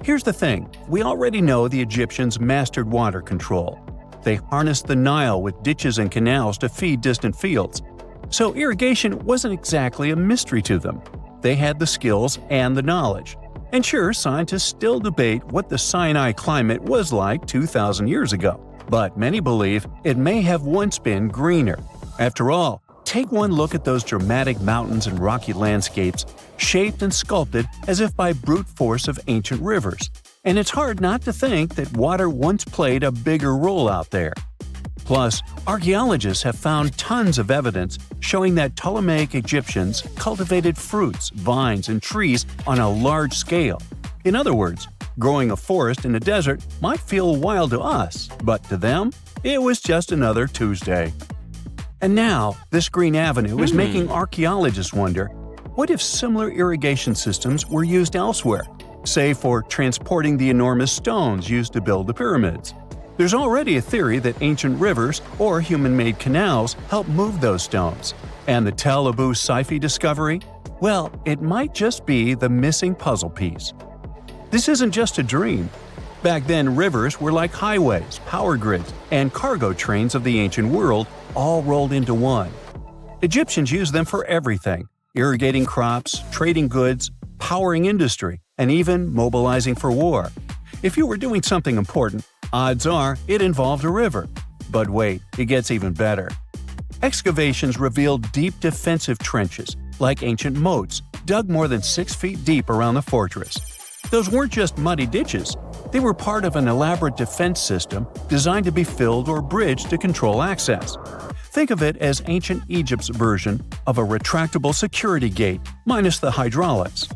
Speaker 1: Here's the thing, we already know the Egyptians mastered water control. They harnessed the Nile with ditches and canals to feed distant fields. So irrigation wasn't exactly a mystery to them. They had the skills and the knowledge. And sure, scientists still debate what the Sinai climate was like 2,000 years ago. But many believe it may have once been greener. After all, take one look at those dramatic mountains and rocky landscapes, shaped and sculpted as if by brute force of ancient rivers. And it's hard not to think that water once played a bigger role out there. Plus, archaeologists have found tons of evidence showing that Ptolemaic Egyptians cultivated fruits, vines, and trees on a large scale. In other words, growing a forest in a desert might feel wild to us, but to them, it was just another Tuesday. And now, this Green Avenue is making archaeologists wonder, what if similar irrigation systems were used elsewhere, say for transporting the enormous stones used to build the pyramids? There's already a theory that ancient rivers or human-made canals helped move those stones. And the Tel Abu Saifi discovery? Well, it might just be the missing puzzle piece. This isn't just a dream. Back then, rivers were like highways, power grids, and cargo trains of the ancient world, all rolled into one. Egyptians used them for everything – irrigating crops, trading goods, powering industry, and even mobilizing for war. If you were doing something important, odds are it involved a river. But wait, it gets even better. Excavations revealed deep defensive trenches, like ancient moats, dug more than 6 feet deep around the fortress. Those weren't just muddy ditches. They were part of an elaborate defense system designed to be filled or bridged to control access. Think of it as ancient Egypt's version of a retractable security gate, minus the hydraulics.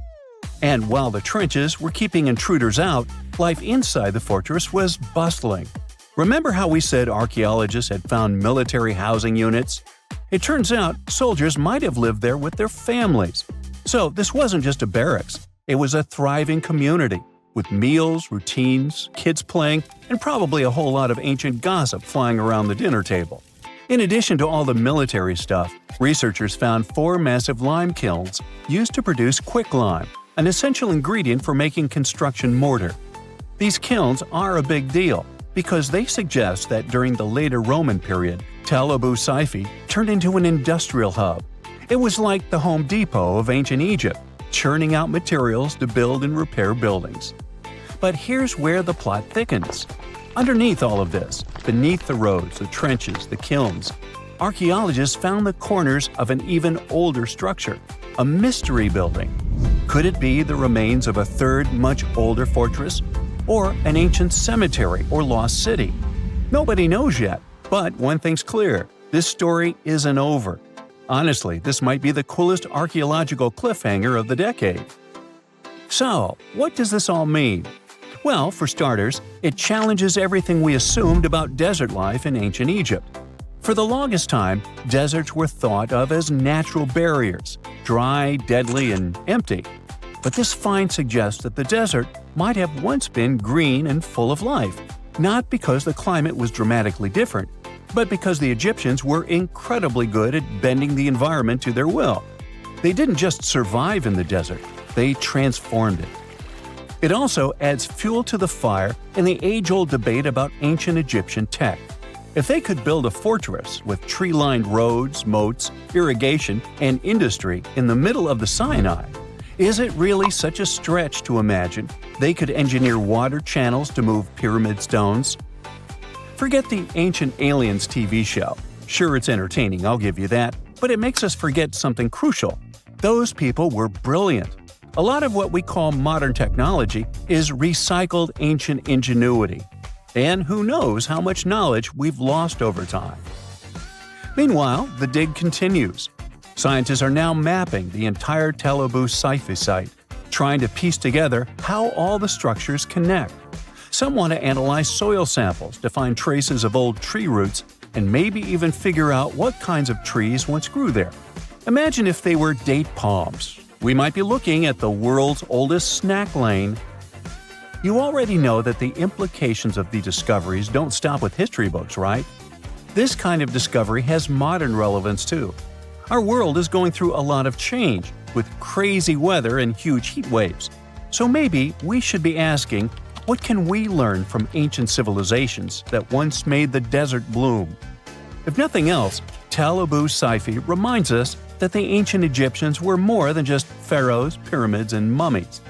Speaker 1: And while the trenches were keeping intruders out, life inside the fortress was bustling. Remember how we said archaeologists had found military housing units? It turns out soldiers might have lived there with their families. So this wasn't just a barracks. It was a thriving community, with meals, routines, kids playing, and probably a whole lot of ancient gossip flying around the dinner table. In addition to all the military stuff, researchers found 4 massive lime kilns used to produce quicklime, an essential ingredient for making construction mortar. These kilns are a big deal because they suggest that during the later Roman period, Tel Abu Saifi turned into an industrial hub. It was like the Home Depot of ancient Egypt, churning out materials to build and repair buildings. But here's where the plot thickens. Underneath all of this, beneath the roads, the trenches, the kilns, archaeologists found the corners of an even older structure, a mystery building. Could it be the remains of a third, much older fortress? Or an ancient cemetery or lost city? Nobody knows yet, but one thing's clear, this story isn't over. Honestly, this might be the coolest archaeological cliffhanger of the decade. So, what does this all mean? Well, for starters, it challenges everything we assumed about desert life in ancient Egypt. For the longest time, deserts were thought of as natural barriers, dry, deadly, and empty. But this find suggests that the desert might have once been green and full of life, not because the climate was dramatically different, but because the Egyptians were incredibly good at bending the environment to their will. They didn't just survive in the desert, they transformed it. It also adds fuel to the fire in the age-old debate about ancient Egyptian tech. If they could build a fortress with tree-lined roads, moats, irrigation, and industry in the middle of the Sinai, is it really such a stretch to imagine they could engineer water channels to move pyramid stones? Forget the Ancient Aliens TV show. Sure, it's entertaining, I'll give you that, but it makes us forget something crucial. Those people were brilliant. A lot of what we call modern technology is recycled ancient ingenuity. And who knows how much knowledge we've lost over time. Meanwhile, the dig continues. Scientists are now mapping the entire Tel Abu Saifi site, trying to piece together how all the structures connect. Some want to analyze soil samples to find traces of old tree roots and maybe even figure out what kinds of trees once grew there. Imagine if they were date palms. We might be looking at the world's oldest snack lane. You already know that the implications of the discoveries don't stop with history books, right? This kind of discovery has modern relevance too. Our world is going through a lot of change, with crazy weather and huge heat waves. So maybe we should be asking, what can we learn from ancient civilizations that once made the desert bloom? If nothing else, Tel Abu Saifi reminds us that the ancient Egyptians were more than just pharaohs, pyramids, and mummies.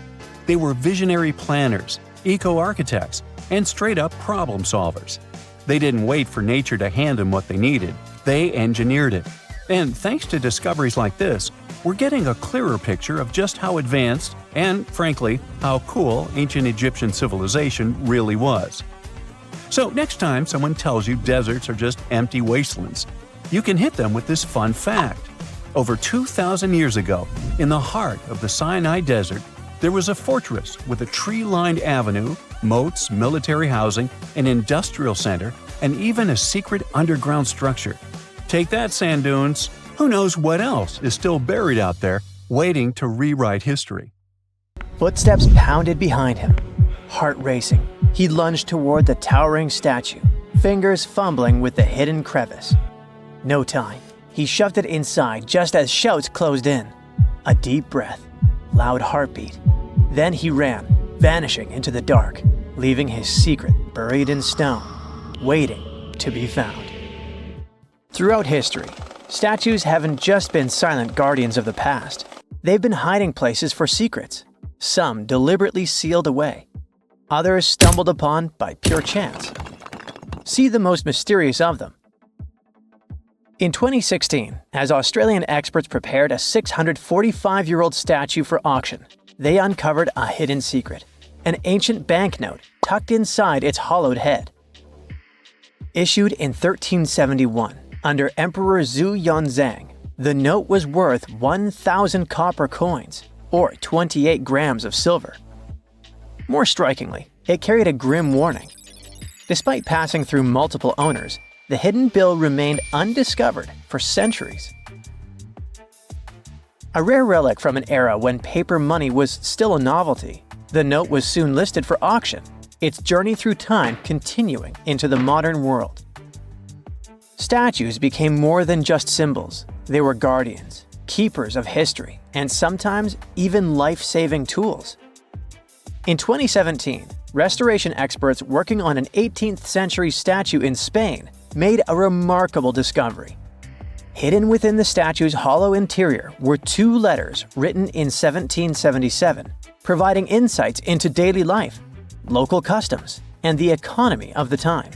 Speaker 1: They were visionary planners, eco-architects, and straight-up problem solvers. They didn't wait for nature to hand them what they needed, they engineered it. And thanks to discoveries like this, we're getting a clearer picture of just how advanced and, frankly, how cool ancient Egyptian civilization really was. So next time someone tells you deserts are just empty wastelands, you can hit them with this fun fact. Over 2,000 years ago, in the heart of the Sinai Desert, there was a fortress with a tree-lined avenue, moats, military housing, an industrial center, and even a secret underground structure. Take that, sand dunes! Who knows what else is still buried out there, waiting to rewrite history.
Speaker 2: Footsteps pounded behind him. Heart racing, he lunged toward the towering statue, fingers fumbling with the hidden crevice. No time. He shoved it inside just as shouts closed in. A deep breath, loud heartbeat. Then he ran, vanishing into the dark, leaving his secret buried in stone, waiting to be found. Throughout history, statues haven't just been silent guardians of the past. They've been hiding places for secrets. some deliberately sealed away, others stumbled upon by pure chance. See the most mysterious of them. In 2016, as Australian experts prepared a 645-year-old statue for auction, they uncovered a hidden secret, an ancient banknote tucked inside its hollowed head. Issued in 1371 under Emperor Zhu Yonzang, the note was worth 1,000 copper coins, or 28 grams of silver. More strikingly, it carried a grim warning. Despite passing through multiple owners, the hidden bill remained undiscovered for centuries. A rare relic from an era when paper money was still a novelty, the note was soon listed for auction, its journey through time continuing into the modern world. Statues became more than just symbols. They were guardians, keepers of history, and sometimes even life-saving tools. In 2017, restoration experts working on an 18th century statue in Spain made a remarkable discovery. Hidden within the statue's hollow interior were 2 letters written in 1777, providing insights into daily life, local customs, and the economy of the time.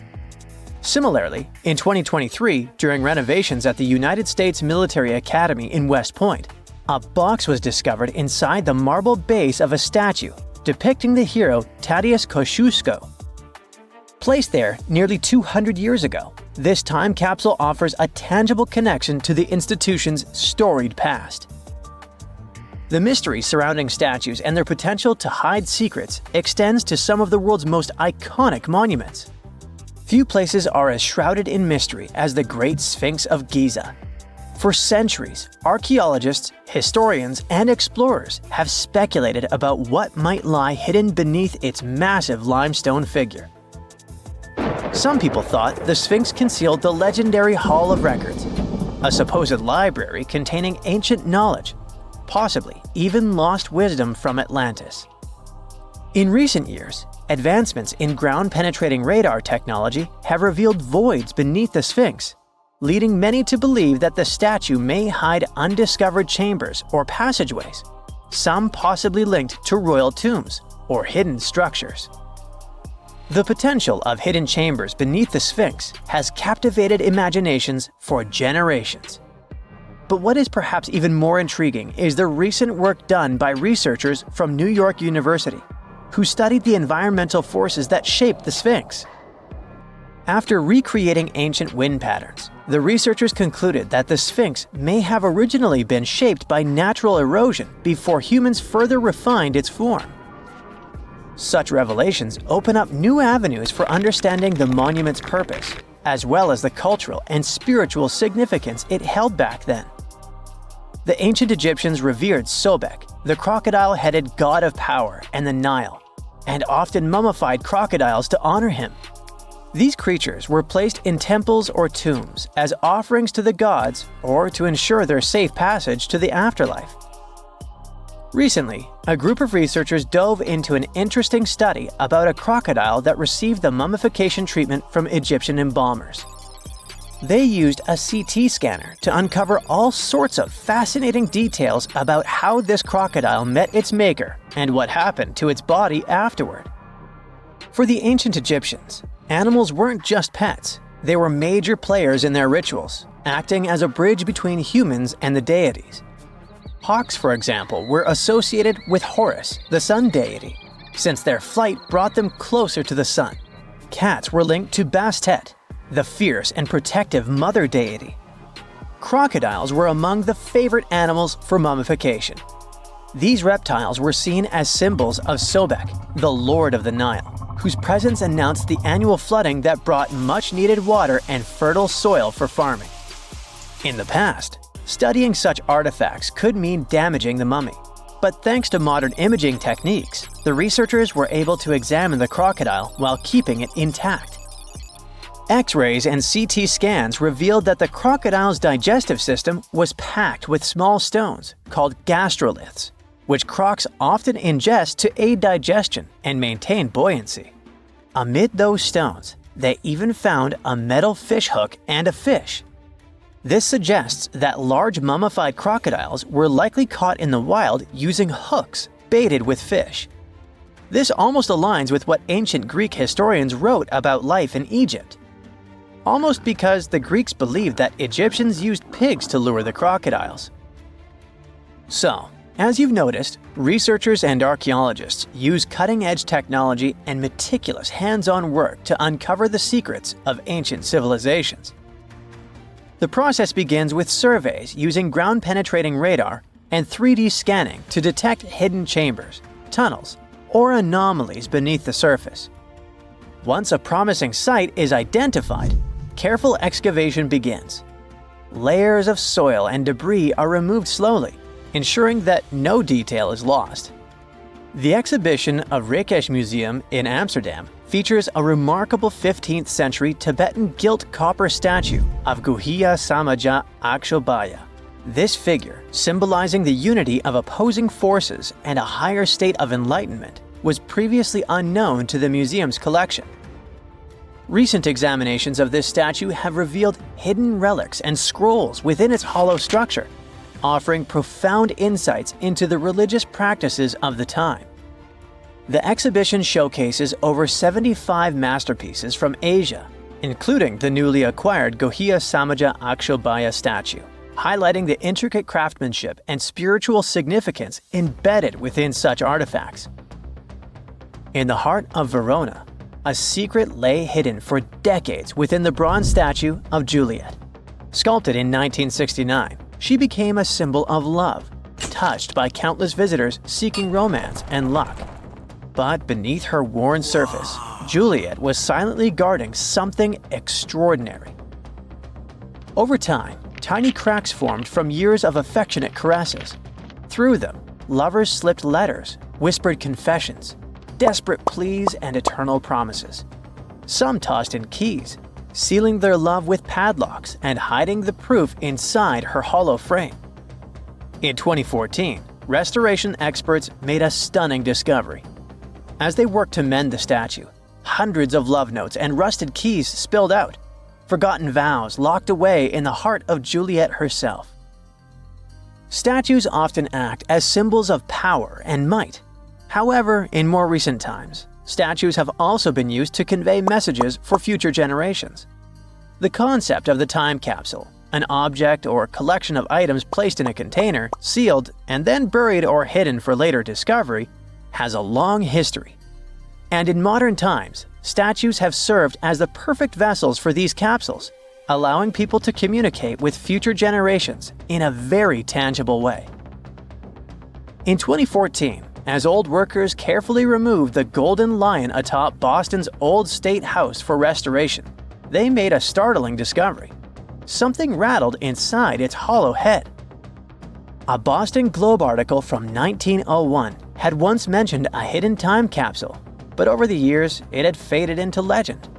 Speaker 2: Similarly, in 2023, during renovations at the United States Military Academy in West Point, a box was discovered inside the marble base of a statue depicting the hero Tadeusz Kosciuszko. Placed there nearly 200 years ago, this time capsule offers a tangible connection to the institution's storied past. The mystery surrounding statues and their potential to hide secrets extends to some of the world's most iconic monuments. Few places are as shrouded in mystery as the Great Sphinx of Giza. For centuries, archaeologists, historians, and explorers have speculated about what might lie hidden beneath its massive limestone figure. Some people thought the Sphinx concealed the legendary Hall of Records, a supposed library containing ancient knowledge, possibly even lost wisdom from Atlantis. In recent years, advancements in ground-penetrating radar technology have revealed voids beneath the Sphinx, leading many to believe that the statue may hide undiscovered chambers or passageways, some possibly linked to royal tombs or hidden structures. The potential of hidden chambers beneath the Sphinx has captivated imaginations for generations. But what is perhaps even more intriguing is the recent work done by researchers from New York University, who studied the environmental forces that shaped the Sphinx. After recreating ancient wind patterns, the researchers concluded that the Sphinx may have originally been shaped by natural erosion before humans further refined its form. Such revelations open up new avenues for understanding the monument's purpose, as well as the cultural and spiritual significance it held back then. The ancient Egyptians revered Sobek, the crocodile-headed god of power and the Nile, and often mummified crocodiles to honor him. These creatures were placed in temples or tombs as offerings to the gods or to ensure their safe passage to the afterlife. Recently, a group of researchers dove into an interesting study about a crocodile that received the mummification treatment from Egyptian embalmers. They used a CT scanner to uncover all sorts of fascinating details about how this crocodile met its maker and what happened to its body afterward. For the ancient Egyptians, animals weren't just pets, they were major players in their rituals, acting as a bridge between humans and the deities. Hawks, for example, were associated with Horus, the sun deity, since their flight brought them closer to the sun. Cats were linked to Bastet, the fierce and protective mother deity. Crocodiles were among the favorite animals for mummification. These reptiles were seen as symbols of Sobek, the lord of the Nile, whose presence announced the annual flooding that brought much-needed water and fertile soil for farming. In the past, studying such artifacts could mean damaging the mummy, but thanks to modern imaging techniques, the researchers were able to examine the crocodile while keeping it intact. X-rays and CT scans revealed that the crocodile's digestive system was packed with small stones called gastroliths, which crocs often ingest to aid digestion and maintain buoyancy. Amid those stones, they even found a metal fish hook and a fish. This suggests that large mummified crocodiles were likely caught in the wild using hooks baited with fish. This almost aligns with what ancient Greek historians wrote about life in Egypt. Almost because the Greeks believed that Egyptians used pigs to lure the crocodiles. So, as you've noticed, researchers and archaeologists use cutting-edge technology and meticulous hands-on work to uncover the secrets of ancient civilizations. The process begins with surveys using ground-penetrating radar and 3D scanning to detect hidden chambers, tunnels, or anomalies beneath the surface. Once a promising site is identified, careful excavation begins. Layers of soil and debris are removed slowly, ensuring that no detail is lost. The exhibition of Rijksmuseum in Amsterdam features a remarkable 15th century Tibetan gilt copper statue of Guhya Samaja Akshobhya. This figure, symbolizing the unity of opposing forces and a higher state of enlightenment, was previously unknown to the museum's collection. Recent examinations of this statue have revealed hidden relics and scrolls within its hollow structure, offering profound insights into the religious practices of the time. The exhibition showcases over 75 masterpieces from Asia, including the newly acquired Guhya Samaja Akshobhya statue, highlighting the intricate craftsmanship and spiritual significance embedded within such artifacts. In the heart of Verona, a secret lay hidden for decades within the bronze statue of Juliet. Sculpted in 1969, she became a symbol of love, touched by countless visitors seeking romance and luck. But beneath her worn surface, Juliet was silently guarding something extraordinary. Over time, tiny cracks formed from years of affectionate caresses. Through them, lovers slipped letters, whispered confessions, desperate pleas, and eternal promises. Some tossed in keys, sealing their love with padlocks and hiding the proof inside her hollow frame. In 2014, restoration experts made a stunning discovery. As they worked to mend the statue, hundreds of love notes and rusted keys spilled out, forgotten vows locked away in the heart of Juliet herself. Statues often act as symbols of power and might. However, in more recent times, statues have also been used to convey messages for future generations. The concept of the time capsule, an object or collection of items placed in a container, sealed, and then buried or hidden for later discovery, has a long history. And in modern times, statues have served as the perfect vessels for these capsules, allowing people to communicate with future generations in a very tangible way. In 2014, as old workers carefully removed the golden lion atop Boston's Old State House for restoration, they made a startling discovery. Something rattled inside its hollow head. A Boston Globe article from 1901 had once mentioned a hidden time capsule, but over the years it had faded into legend.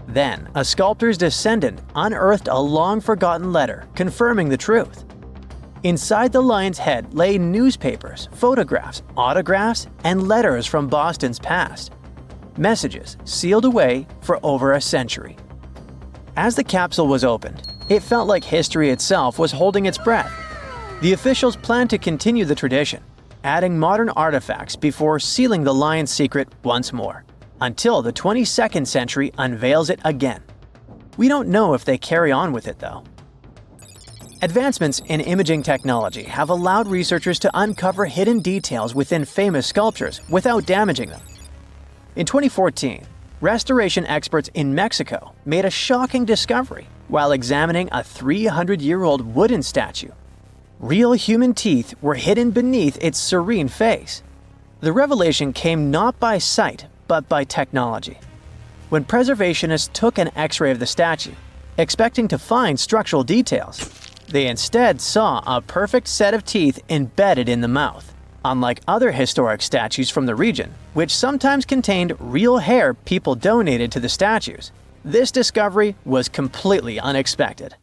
Speaker 2: Then, a sculptor's descendant unearthed a long-forgotten letter confirming the truth. Inside the lion's head lay newspapers, photographs, autographs, and letters from Boston's past. Messages sealed away for over a century. As the capsule was opened, it felt like history itself was holding its breath. The officials planned to continue the tradition, adding modern artifacts before sealing the lion's secret once more, until the 22nd century unveils it again. We don't know if they carry on with it, though. Advancements in imaging technology have allowed researchers to uncover hidden details within famous sculptures without damaging them. In 2014, restoration experts in Mexico made a shocking discovery while examining a 300-year-old wooden statue. Real human teeth were hidden beneath its serene face. The revelation came not by sight, but by technology. When preservationists took an X-ray of the statue, expecting to find structural details, they instead saw a perfect set of teeth embedded in the mouth, unlike other historic statues from the region, which sometimes contained real hair people donated to the statues. This discovery was completely unexpected.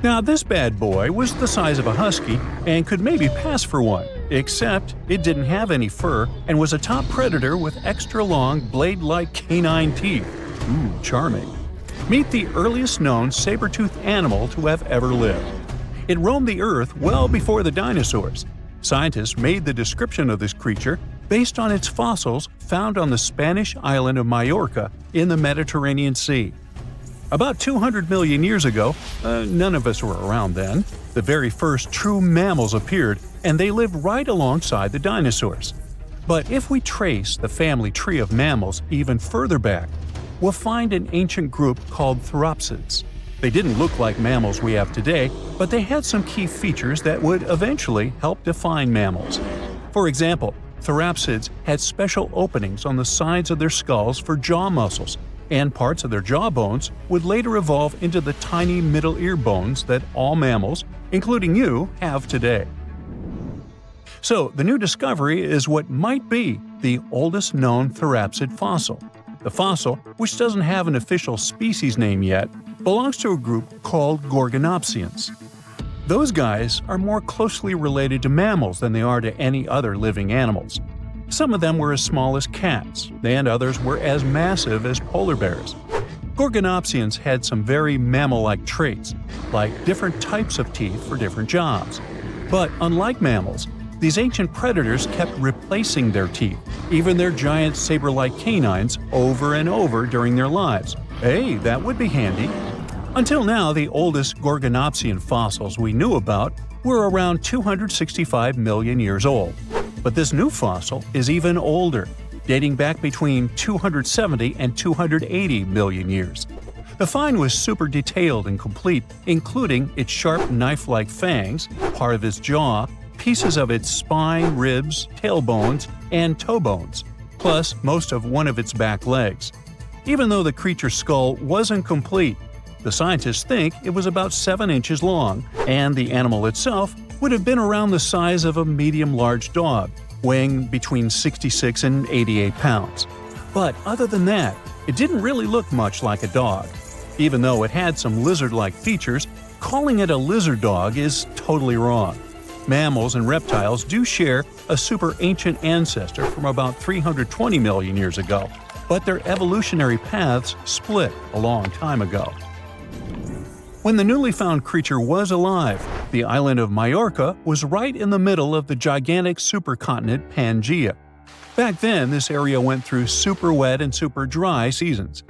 Speaker 1: Now this bad boy was the size of a husky and could maybe pass for one, except it didn't have any fur and was a top predator with extra long blade-like canine teeth. Ooh, charming. Meet the earliest known saber-toothed animal to have ever lived. It roamed the earth well before the dinosaurs. Scientists made the description of this creature based on its fossils found on the Spanish island of Majorca in the Mediterranean Sea. About 200 million years ago, none of us were around then, the very first true mammals appeared, and they lived right alongside the dinosaurs. But if we trace the family tree of mammals even further back, we'll find an ancient group called Therapsids. They didn't look like mammals we have today, but they had some key features that would eventually help define mammals. For example, Therapsids had special openings on the sides of their skulls for jaw muscles, and parts of their jaw bones would later evolve into the tiny middle ear bones that all mammals, including you, have today. So, the new discovery is what might be the oldest known Therapsid fossil. The fossil, which doesn't have an official species name yet, belongs to a group called Gorgonopsians. Those guys are more closely related to mammals than they are to any other living animals. Some of them were as small as cats, and others were as massive as polar bears. Gorgonopsians had some very mammal-like traits, like different types of teeth for different jobs. But unlike mammals, these ancient predators kept replacing their teeth, even their giant saber-like canines, over and over during their lives. Hey, that would be handy. Until now, the oldest Gorgonopsian fossils we knew about were around 265 million years old. But this new fossil is even older, dating back between 270 and 280 million years. The find was super detailed and complete, including its sharp knife-like fangs, part of its jaw, pieces of its spine, ribs, tailbones, and toe bones, plus most of one of its back legs. Even though the creature's skull wasn't complete, the scientists think it was about 7 inches long, and the animal itself would have been around the size of a medium-large dog, weighing between 66 and 88 pounds. But other than that, it didn't really look much like a dog. Even though it had some lizard-like features, calling it a lizard dog is totally wrong. Mammals and reptiles do share a super ancient ancestor from about 320 million years ago, but their evolutionary paths split a long time ago. When the newly found creature was alive, the island of Majorca was right in the middle of the gigantic supercontinent Pangaea. Back then, this area went through super wet and super dry seasons.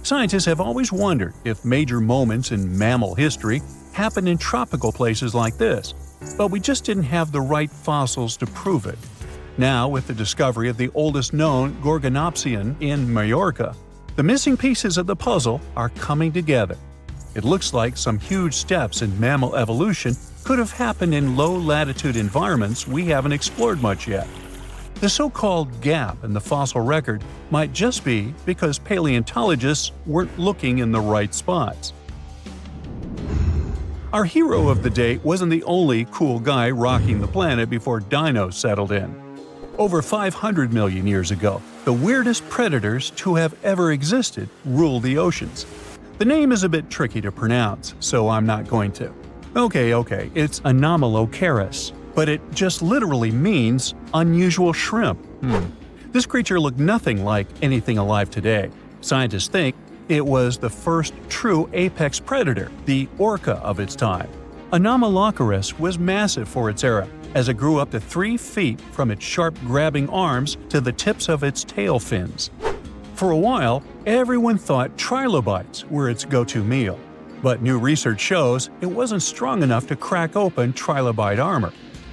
Speaker 1: Scientists have always wondered if major moments in mammal history happened in tropical places like this, but we just didn't have the right fossils to prove it. Now, with the discovery of the oldest known Gorgonopsian in Majorca, the missing pieces of the puzzle are coming together. It looks like some huge steps in mammal evolution could have happened in low-latitude environments we haven't explored much yet. The so-called gap in the fossil record might just be because paleontologists weren't looking in the right spots. Our hero of the day wasn't the only cool guy rocking the planet before dinos settled in. Over 500 million years ago, the weirdest predators to have ever existed ruled the oceans. The name is a bit tricky to pronounce, so I'm not going to. Okay, it's Unopenable, but it just literally means unusual shrimp. This creature looked nothing like anything alive today. Scientists think it was the first true apex predator, the orca of its time. Unopenable was massive for its era, as it grew up to 3 feet from its sharp grabbing arms to the tips of its tail fins. For a while, everyone thought trilobites were its go-to meal, but new research shows it wasn't strong enough to crack open trilobite armor.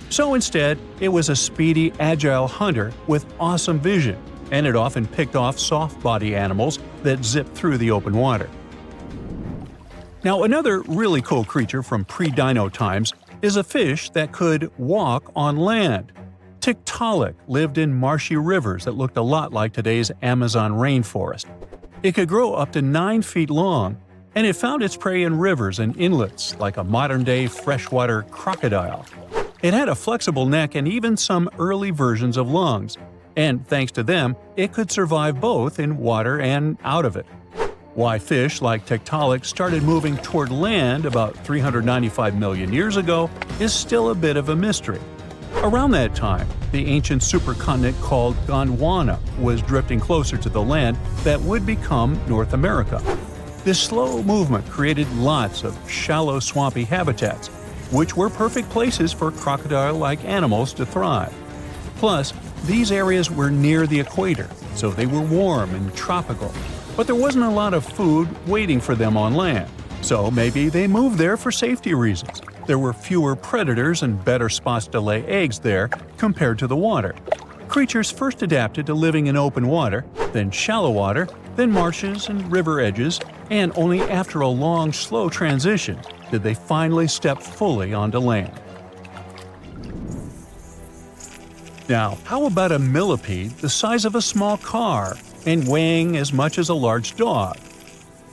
Speaker 1: So instead, it was a speedy, agile hunter with awesome vision, and it often picked off soft-body animals that zipped through the open water. Now, another really cool creature from pre-dino times is a fish that could walk on land. Tiktaalik lived in marshy rivers that looked a lot like today's Amazon rainforest. It could grow up to 9 feet long, and it found its prey in rivers and inlets like a modern-day freshwater crocodile. It had a flexible neck and even some early versions of lungs, and thanks to them, it could survive both in water and out of it. Why fish like Tiktaalik started moving toward land about 395 million years ago is still a bit of a mystery. Around that time, the ancient supercontinent called Gondwana was drifting closer to the land that would become North America. This slow movement created lots of shallow, swampy habitats, which were perfect places for crocodile-like animals to thrive. Plus, these areas were near the equator, so they were warm and tropical. But there wasn't a lot of food waiting for them on land, so maybe they moved there for safety reasons. There were fewer predators and better spots to lay eggs there compared to the water. Creatures first adapted to living in open water, then shallow water, then marshes and river edges, and only after a long, slow transition did they finally step fully onto land. Now, how about a millipede the size of a small car and weighing as much as a large dog?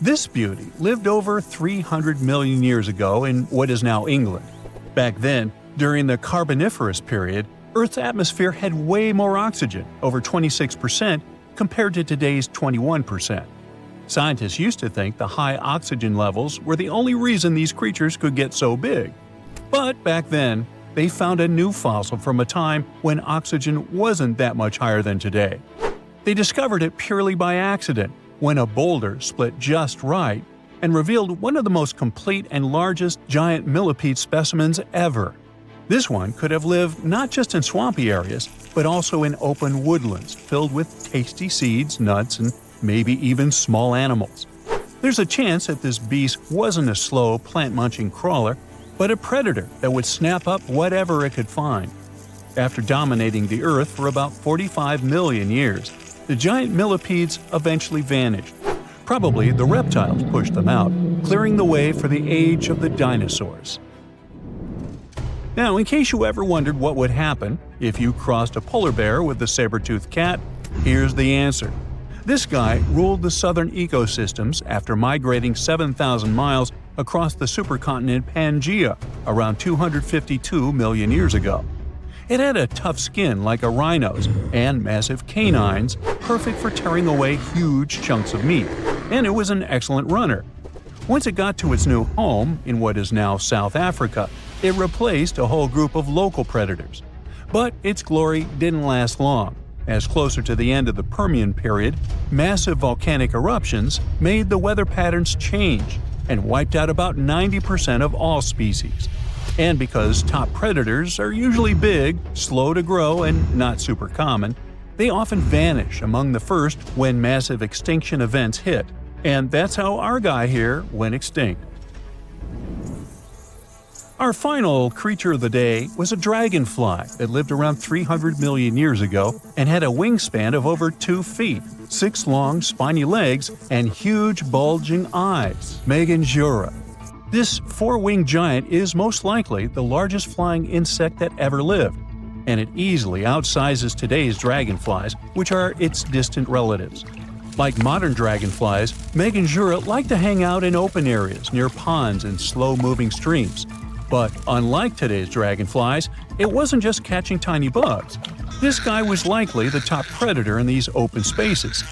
Speaker 1: This beauty lived over 300 million years ago in what is now England. Back then, during the Carboniferous period, Earth's atmosphere had way more oxygen, over 26%, compared to today's 21%. Scientists used to think the high oxygen levels were the only reason these creatures could get so big. But back then, they found a new fossil from a time when oxygen wasn't that much higher than today. They discovered it purely by accident, when a boulder split just right and revealed one of the most complete and largest giant millipede specimens ever. This one could have lived not just in swampy areas, but also in open woodlands filled with tasty seeds, nuts, and maybe even small animals. There's a chance that this beast wasn't a slow, plant-munching crawler, but a predator that would snap up whatever it could find. After dominating the Earth for about 45 million years, the giant millipedes eventually vanished. Probably the reptiles pushed them out, clearing the way for the age of the dinosaurs. Now, in case you ever wondered what would happen if you crossed a polar bear with a saber-toothed cat, here's the answer. This guy ruled the southern ecosystems after migrating 7,000 miles across the supercontinent Pangaea around 252 million years ago. It had a tough skin like a rhino's and massive canines, perfect for tearing away huge chunks of meat, and it was an excellent runner. Once it got to its new home, in what is now South Africa, it replaced a whole group of local predators. But its glory didn't last long, as closer to the end of the Permian period, massive volcanic eruptions made the weather patterns change and wiped out about 90% of all species. And because top predators are usually big, slow to grow, and not super common, they often vanish among the first when massive extinction events hit. And that's how our guy here went extinct. Our final creature of the day was a dragonfly that lived around 300 million years ago and had a wingspan of over 2 feet, 6 long, spiny legs, and huge, bulging eyes, Meganjura. This 4-winged giant is most likely the largest flying insect that ever lived, and it easily outsizes today's dragonflies, which are its distant relatives. Like modern dragonflies, Meganjura like to hang out in open areas near ponds and slow-moving streams. But unlike today's dragonflies, it wasn't just catching tiny bugs. This guy was likely the top predator in these open spaces.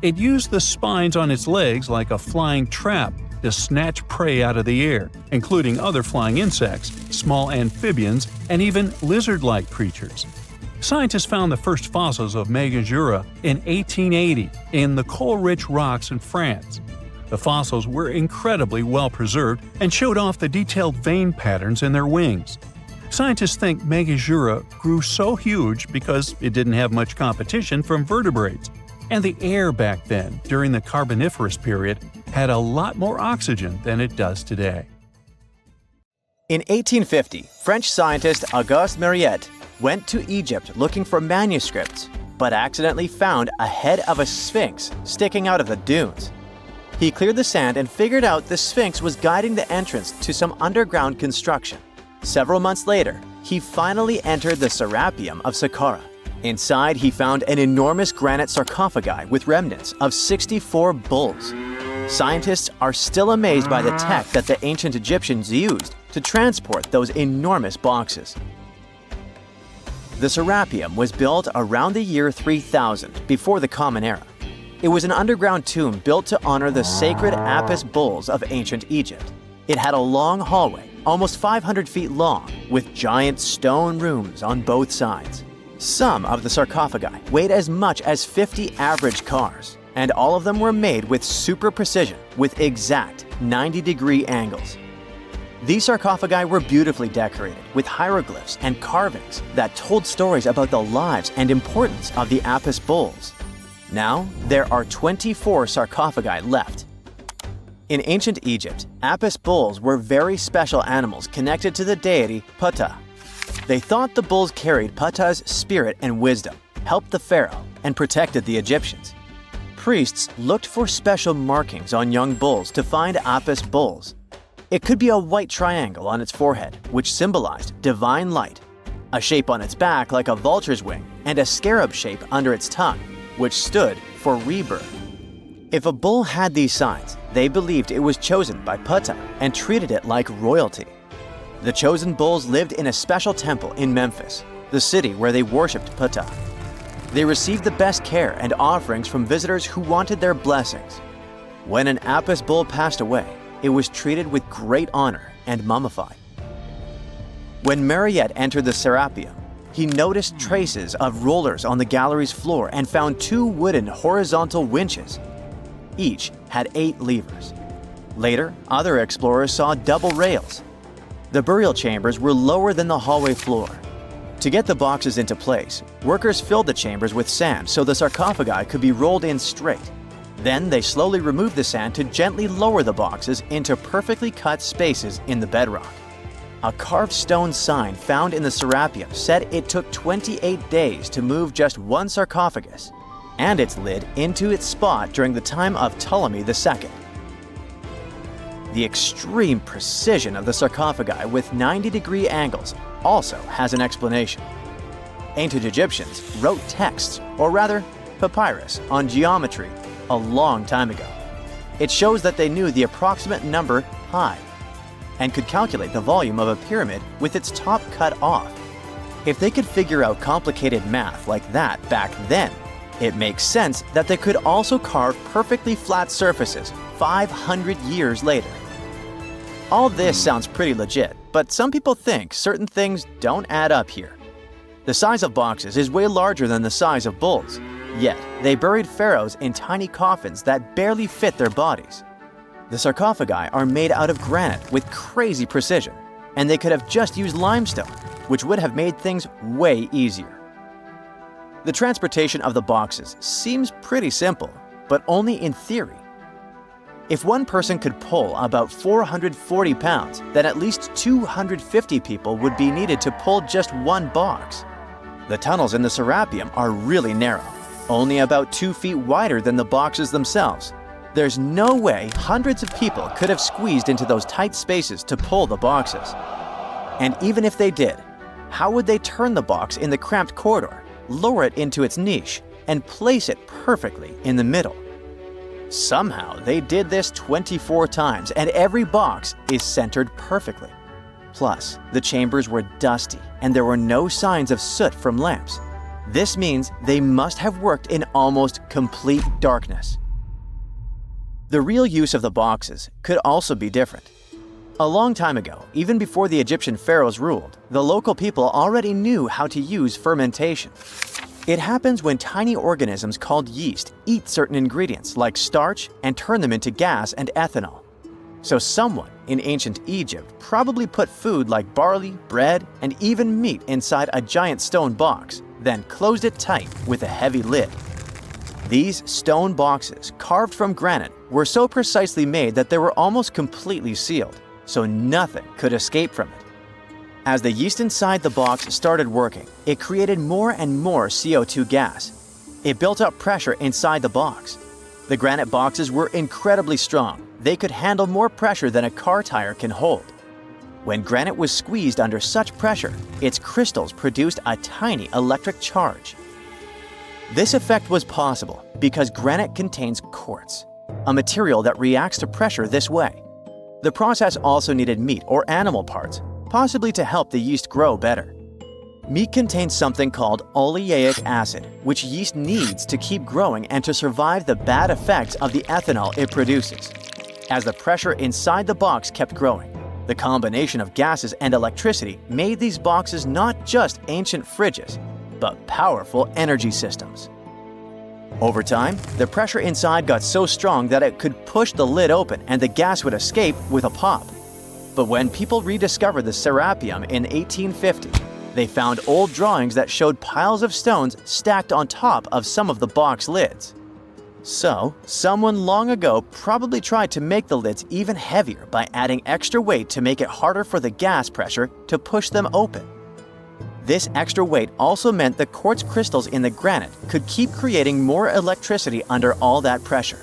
Speaker 1: It used the spines on its legs like a flying trap to snatch prey out of the air, including other flying insects, small amphibians, and even lizard-like creatures. Scientists found the first fossils of Meganjura in 1880 in the coal-rich rocks in France. The fossils were incredibly well preserved and showed off the detailed vein patterns in their wings. Scientists think Meganjura grew so huge because it didn't have much competition from vertebrates, and the air back then, during the Carboniferous period, had a lot more oxygen than it does today.
Speaker 2: In 1850, French scientist Auguste Mariette went to Egypt looking for manuscripts, but accidentally found a head of a sphinx sticking out of the dunes. He cleared the sand and figured out the Sphinx was guiding the entrance to some underground construction. Several months later, he finally entered the Serapium of Saqqara. Inside, he found an enormous granite sarcophagi with remnants of 64 bulls. Scientists are still amazed by the tech that the ancient Egyptians used to transport those enormous boxes. The Serapium was built around the year 3000 before the Common Era. It was an underground tomb built to honor the sacred Apis bulls of ancient Egypt. It had a long hallway, almost 500 feet long, with giant stone rooms on both sides. Some of the sarcophagi weighed as much as 50 average cars, and all of them were made with super precision with exact 90-degree angles. These sarcophagi were beautifully decorated with hieroglyphs and carvings that told stories about the lives and importance of the Apis bulls. Now, there are 24 sarcophagi left. In ancient Egypt, Apis bulls were very special animals connected to the deity Ptah. They thought the bulls carried Ptah's spirit and wisdom, helped the pharaoh, and protected the Egyptians. Priests looked for special markings on young bulls to find Apis bulls. It could be a white triangle on its forehead, which symbolized divine light, a shape on its back like a vulture's wing, and a scarab shape under its tongue, which stood for rebirth. If a bull had these signs, they believed it was chosen by Ptah and treated it like royalty. The chosen bulls lived in a special temple in Memphis, the city where they worshipped Ptah. They received the best care and offerings from visitors who wanted their blessings. When an Apis bull passed away, it was treated with great honor and mummified. When Mariette entered the Serapium, he noticed traces of rollers on the gallery's floor and found 2 wooden horizontal winches. Each had 8 levers. Later, other explorers saw double rails. The burial chambers were lower than the hallway floor. To get the boxes into place, workers filled the chambers with sand so the sarcophagi could be rolled in straight. Then they slowly removed the sand to gently lower the boxes into perfectly cut spaces in the bedrock. A carved stone sign found in the Serapium said it took 28 days to move just one sarcophagus and its lid into its spot during the time of Ptolemy II. The extreme precision of the sarcophagi with 90-degree angles also has an explanation. Ancient Egyptians wrote texts, or rather, papyrus, on geometry a long time ago. It shows that they knew the approximate number pi and could calculate the volume of a pyramid with its top cut off. If they could figure out complicated math like that back then, it makes sense that they could also carve perfectly flat surfaces 500 years later. All this sounds pretty legit, but some people think certain things don't add up here. The size of boxes is way larger than the size of bulls, yet they buried pharaohs in tiny coffins that barely fit their bodies. The sarcophagi are made out of granite with crazy precision, and they could have just used limestone, which would have made things way easier. The transportation of the boxes seems pretty simple, but only in theory. If one person could pull about 440 pounds, then at least 250 people would be needed to pull just one box. The tunnels in the Serapium are really narrow, only about 2 feet wider than the boxes themselves. There's no way hundreds of people could have squeezed into those tight spaces to pull the boxes. And even if they did, how would they turn the box in the cramped corridor, lower it into its niche, and place it perfectly in the middle? Somehow they did this 24 times, and every box is centered perfectly. Plus, the chambers were dusty, and there were no signs of soot from lamps. This means they must have worked in almost complete darkness. The real use of the boxes could also be different. A long time ago, even before the Egyptian pharaohs ruled, the local people already knew how to use fermentation. It happens when tiny organisms called yeast eat certain ingredients like starch and turn them into gas and ethanol. So someone in ancient Egypt probably put food like barley, bread, and even meat inside a giant stone box, then closed it tight with a heavy lid. These stone boxes, carved from granite, were so precisely made that they were almost completely sealed, so nothing could escape from it. As the yeast inside the box started working, it created more and more CO2 gas. It built up pressure inside the box. The granite boxes were incredibly strong. They could handle more pressure than a car tire can hold. When granite was squeezed under such pressure, its crystals produced a tiny electric charge. This effect was possible because granite contains quartz, a material that reacts to pressure this way. The process also needed meat or animal parts, possibly to help the yeast grow better. Meat contains something called oleic acid, which yeast needs to keep growing and to survive the bad effects of the ethanol it produces. As the pressure inside the box kept growing, the combination of gases and electricity made these boxes not just ancient fridges, but powerful energy systems. Over time, the pressure inside got so strong that it could push the lid open and the gas would escape with a pop. But when people rediscovered the Serapium in 1850, they found old drawings that showed piles of stones stacked on top of some of the box lids. So, someone long ago probably tried to make the lids even heavier by adding extra weight to make it harder for the gas pressure to push them open. This extra weight also meant the quartz crystals in the granite could keep creating more electricity under all that pressure.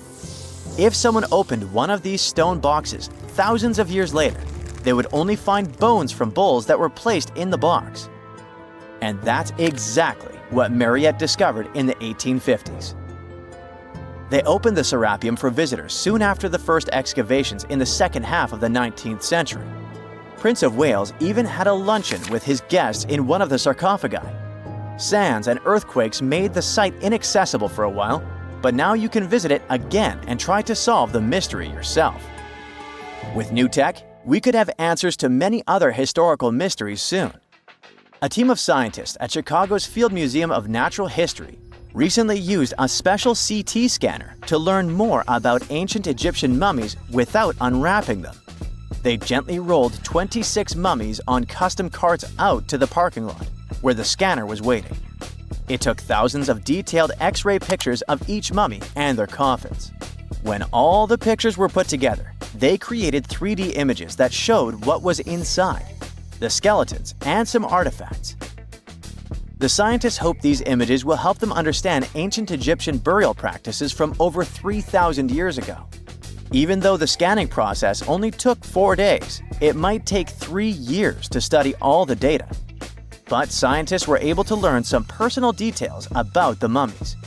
Speaker 2: If someone opened one of these stone boxes thousands of years later, they would only find bones from bowls that were placed in the box. And that's exactly what Mariette discovered in the 1850s. They opened the Serapium for visitors soon after the first excavations in the second half of the 19th century. Prince of Wales even had a luncheon with his guests in one of the sarcophagi. Sands and earthquakes made the site inaccessible for a while, but now you can visit it again and try to solve the mystery yourself. With new tech, we could have answers to many other historical mysteries soon. A team of scientists at Chicago's Field Museum of Natural History recently used a special CT scanner to learn more about ancient Egyptian mummies without unwrapping them. They gently rolled 26 mummies on custom carts out to the parking lot, where the scanner was waiting. It took thousands of detailed X-ray pictures of each mummy and their coffins. When all the pictures were put together, they created 3D images that showed what was inside, the skeletons, and some artifacts. The scientists hope these images will help them understand ancient Egyptian burial practices from over 3,000 years ago. Even though the scanning process only took 4 days, it might take 3 years to study all the data. But scientists were able to learn some personal details about the mummies.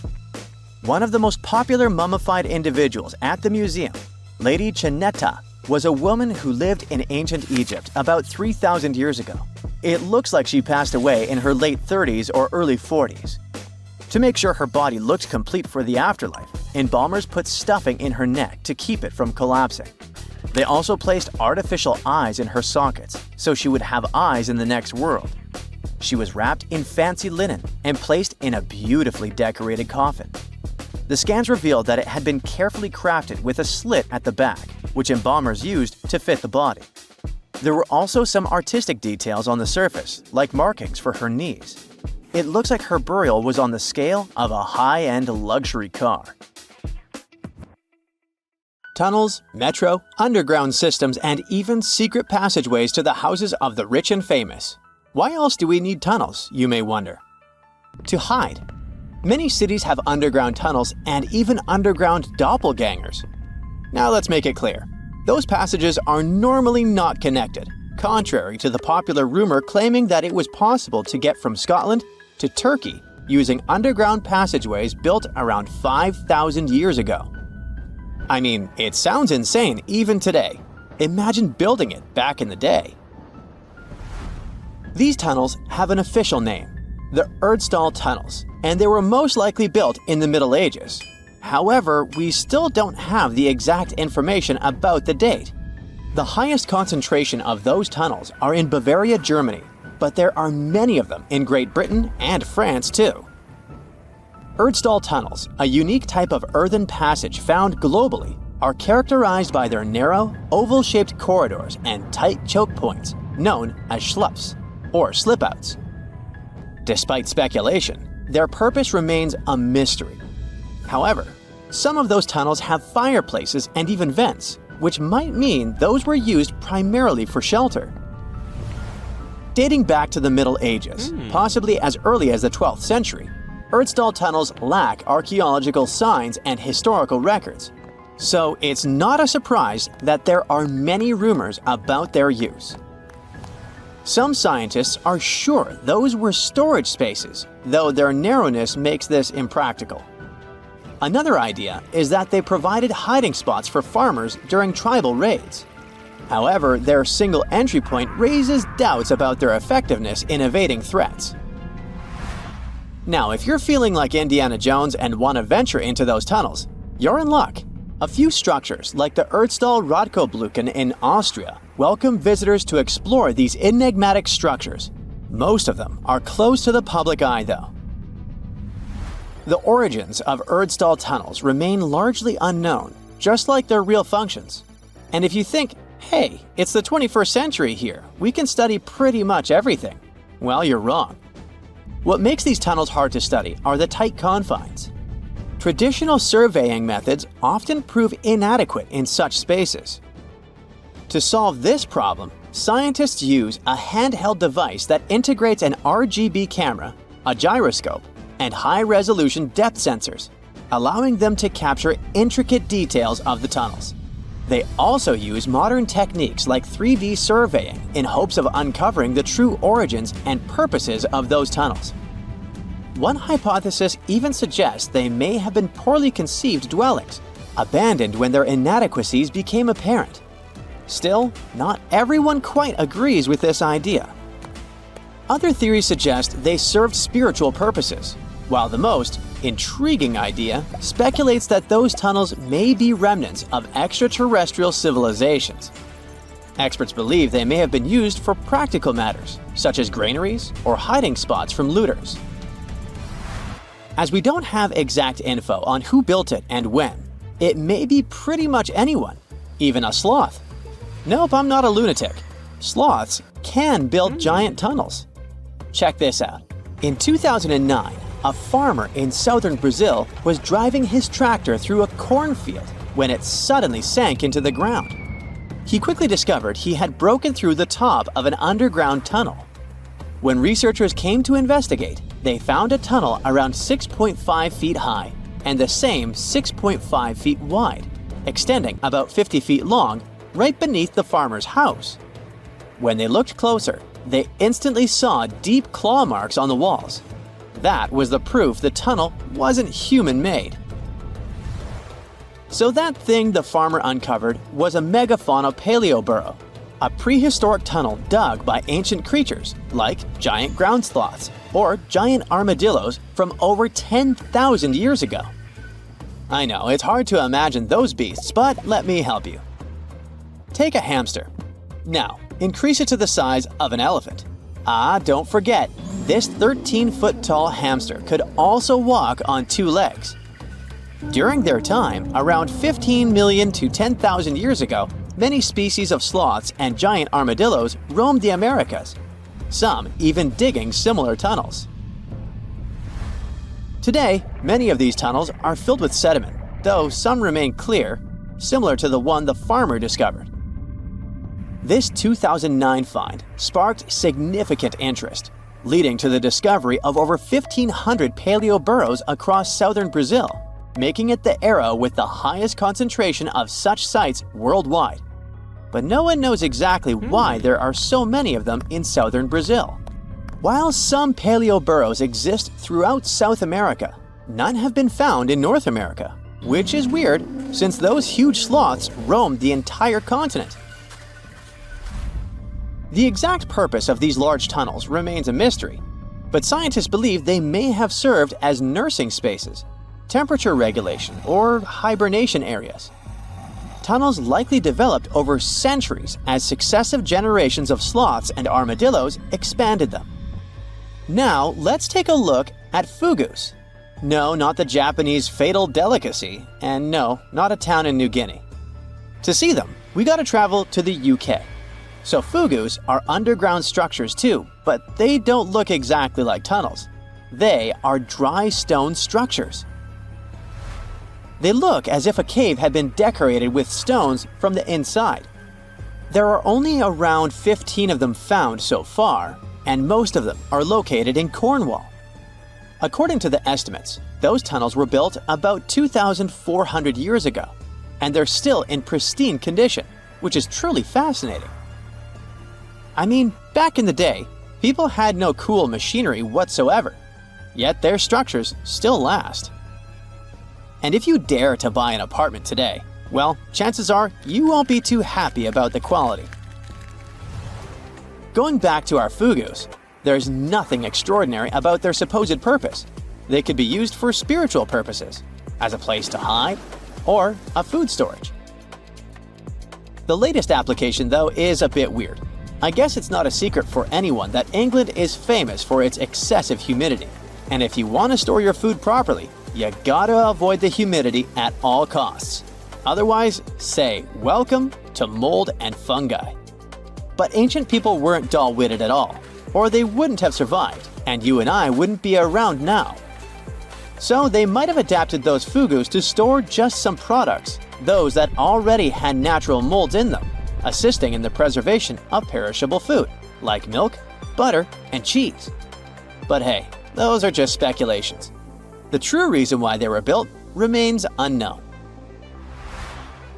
Speaker 2: One of the most popular mummified individuals at the museum, Lady Chineta, was a woman who lived in ancient Egypt about 3,000 years ago. It looks like she passed away in her late 30s or early 40s. To make sure her body looked complete for the afterlife, embalmers put stuffing in her neck to keep it from collapsing. They also placed artificial eyes in her sockets, so she would have eyes in the next world. She was wrapped in fancy linen and placed in a beautifully decorated coffin. The scans revealed that it had been carefully crafted with a slit at the back, which embalmers used to fit the body. There were also some artistic details on the surface, like markings for her knees. It looks like her burial was on the scale of a high-end luxury car. Tunnels, metro, underground systems, and even secret passageways to the houses of the rich and famous. Why else do we need tunnels, you may wonder? To hide. Many cities have underground tunnels and even underground doppelgangers. Now let's make it clear. Those passages are normally not connected, contrary to the popular rumor claiming that it was possible to get from Scotland to Turkey using underground passageways built around 5,000 years ago. I mean, it sounds insane even today. Imagine building it back in the day. These tunnels have an official name, the Erdstall tunnels, and they were most likely built in the Middle Ages. However, we still don't have the exact information about the date. The highest concentration of those tunnels are in Bavaria, Germany, but there are many of them in Great Britain and France too. Erdstall tunnels, a unique type of earthen passage found globally, are characterized by their narrow, oval-shaped corridors and tight choke points, known as schlups, or slip-outs. Despite speculation, their purpose remains a mystery. However, some of those tunnels have fireplaces and even vents, which might mean those were used primarily for shelter. Dating back to the Middle Ages, possibly as early as the 12th century, Erdstall tunnels lack archaeological signs and historical records. So it's not a surprise that there are many rumors about their use. Some scientists are sure those were storage spaces, though their narrowness makes this impractical. Another idea is that they provided hiding spots for farmers during tribal raids. However, their single entry point raises doubts about their effectiveness in evading threats. Now, if you're feeling like Indiana Jones and want to venture into those tunnels, you're in luck. A few structures, like the Erdstall Radkobluken in Austria, welcome visitors to explore these enigmatic structures. Most of them are closed to the public eye, though. The origins of Erdstall tunnels remain largely unknown, just like their real functions. And if you think, Hey, it's the 21st century here. We can study pretty much everything. Well, you're wrong. What makes these tunnels hard to study are the tight confines. Traditional surveying methods often prove inadequate in such spaces. To solve this problem, scientists use a handheld device that integrates an RGB camera, a gyroscope, and high-resolution depth sensors, allowing them to capture intricate details of the tunnels. They also use modern techniques like 3D surveying in hopes of uncovering the true origins and purposes of those tunnels. One hypothesis even suggests they may have been poorly conceived dwellings, abandoned when their inadequacies became apparent. Still, not everyone quite agrees with this idea. Other theories suggest they served spiritual purposes, while the most intriguing idea speculates that those tunnels may be remnants of extraterrestrial civilizations. Experts believe they may have been used for practical matters, such as granaries or hiding spots from looters. As we don't have exact info on who built it and when, it may be pretty much anyone, even a sloth. Nope, I'm not a lunatic. Sloths can build giant tunnels. Check this out. In 2009, a farmer in southern Brazil was driving his tractor through a cornfield when it suddenly sank into the ground. He quickly discovered he had broken through the top of an underground tunnel. When researchers came to investigate, they found a tunnel around 6.5 feet high and the same 6.5 feet wide, extending about 50 feet long right beneath the farmer's house. When they looked closer, they instantly saw deep claw marks on the walls. That was the proof the tunnel wasn't human-made. So that thing the farmer uncovered was a megafauna paleoburrow, a prehistoric tunnel dug by ancient creatures like giant ground sloths or giant armadillos from over 10,000 years ago. I know, it's hard to imagine those beasts, but let me help you. Take a hamster. Now, increase it to the size of an elephant. Don't forget, this 13-foot-tall hamster could also walk on two legs. During their time, around 15 million to 10,000 years ago, many species of sloths and giant armadillos roamed the Americas, some even digging similar tunnels. Today, many of these tunnels are filled with sediment, though some remain clear, similar to the one the farmer discovered. This 2009 find sparked significant interest, leading to the discovery of over 1,500 paleoburrows across southern Brazil, making it the era with the highest concentration of such sites worldwide. But no one knows exactly why there are so many of them in southern Brazil. While some paleoburrows exist throughout South America, none have been found in North America, which is weird since those huge sloths roamed the entire continent. The exact purpose of these large tunnels remains a mystery, but scientists believe they may have served as nursing spaces, temperature regulation, or hibernation areas. Tunnels likely developed over centuries as successive generations of sloths and armadillos expanded them. Now, let's take a look at fugus. No, not the Japanese fatal delicacy, and no, not a town in New Guinea. To see them, we gotta travel to the UK. So fugus are underground structures too, but they don't look exactly like tunnels. They are dry stone structures. They look as if a cave had been decorated with stones from the inside. There are only around 15 of them found so far, and most of them are located in Cornwall. According to the estimates, those tunnels were built about 2,400 years ago, and they're still in pristine condition, which is truly fascinating. I mean, back in the day, people had no cool machinery whatsoever, yet their structures still last. And if you dare to buy an apartment today, well, chances are you won't be too happy about the quality. Going back to our fugus, there's nothing extraordinary about their supposed purpose. They could be used for spiritual purposes, as a place to hide, or a food storage. The latest application, though, is a bit weird. I guess it's not a secret for anyone that England is famous for its excessive humidity. And if you want to store your food properly, you gotta avoid the humidity at all costs. Otherwise, say welcome to mold and fungi. But ancient people weren't dull-witted at all, or they wouldn't have survived, and you and I wouldn't be around now. So they might have adapted those fugus to store just some products, those that already had natural molds in them, assisting in the preservation of perishable food, like milk, butter, and cheese. But hey, those are just speculations. The true reason why they were built remains unknown.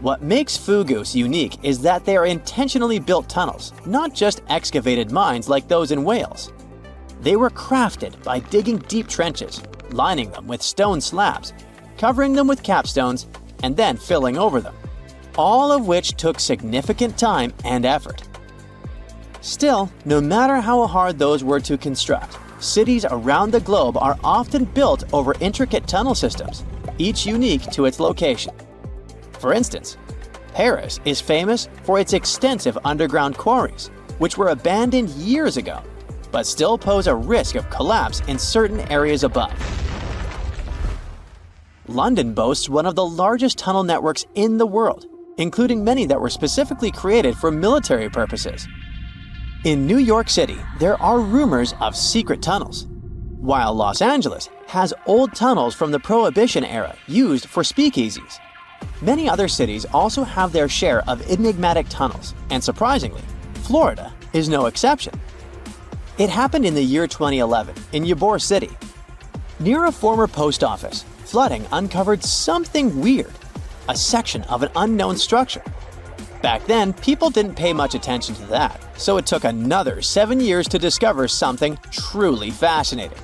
Speaker 2: What makes fugus unique is that they are intentionally built tunnels, not just excavated mines like those in Wales. They were crafted by digging deep trenches, lining them with stone slabs, covering them with capstones, and then filling over them, all of which took significant time and effort. Still, no matter how hard those were to construct, cities around the globe are often built over intricate tunnel systems, each unique to its location. For instance, Paris is famous for its extensive underground quarries, which were abandoned years ago, but still pose a risk of collapse in certain areas above. London boasts one of the largest tunnel networks in the world, including many that were specifically created for military purposes. In New York City, there are rumors of secret tunnels, while Los Angeles has old tunnels from the Prohibition era used for speakeasies. Many other cities also have their share of enigmatic tunnels, and surprisingly, Florida is no exception. It happened in the year 2011 in Ybor City. Near a former post office, flooding uncovered something weird, a section of an unknown structure. Back then, people didn't pay much attention to that, so it took another 7 years to discover something truly fascinating.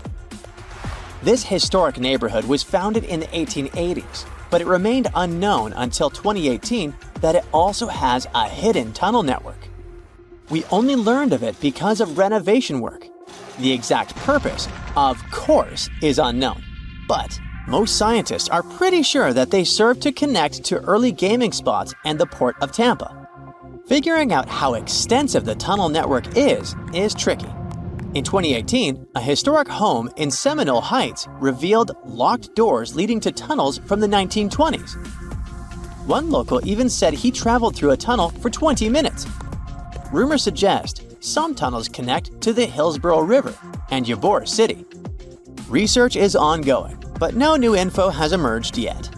Speaker 2: This historic neighborhood was founded in the 1880s, but it remained unknown until 2018 that it also has a hidden tunnel network. We only learned of it because of renovation work. The exact purpose, of course, is unknown, but most scientists are pretty sure that they serve to connect to early gaming spots and the port of Tampa. Figuring out how extensive the tunnel network is tricky. In 2018, a historic home in Seminole Heights revealed locked doors leading to tunnels from the 1920s. One local even said he traveled through a tunnel for 20 minutes. Rumors suggest some tunnels connect to the Hillsborough River and Ybor City. Research is ongoing, but no new info has emerged yet.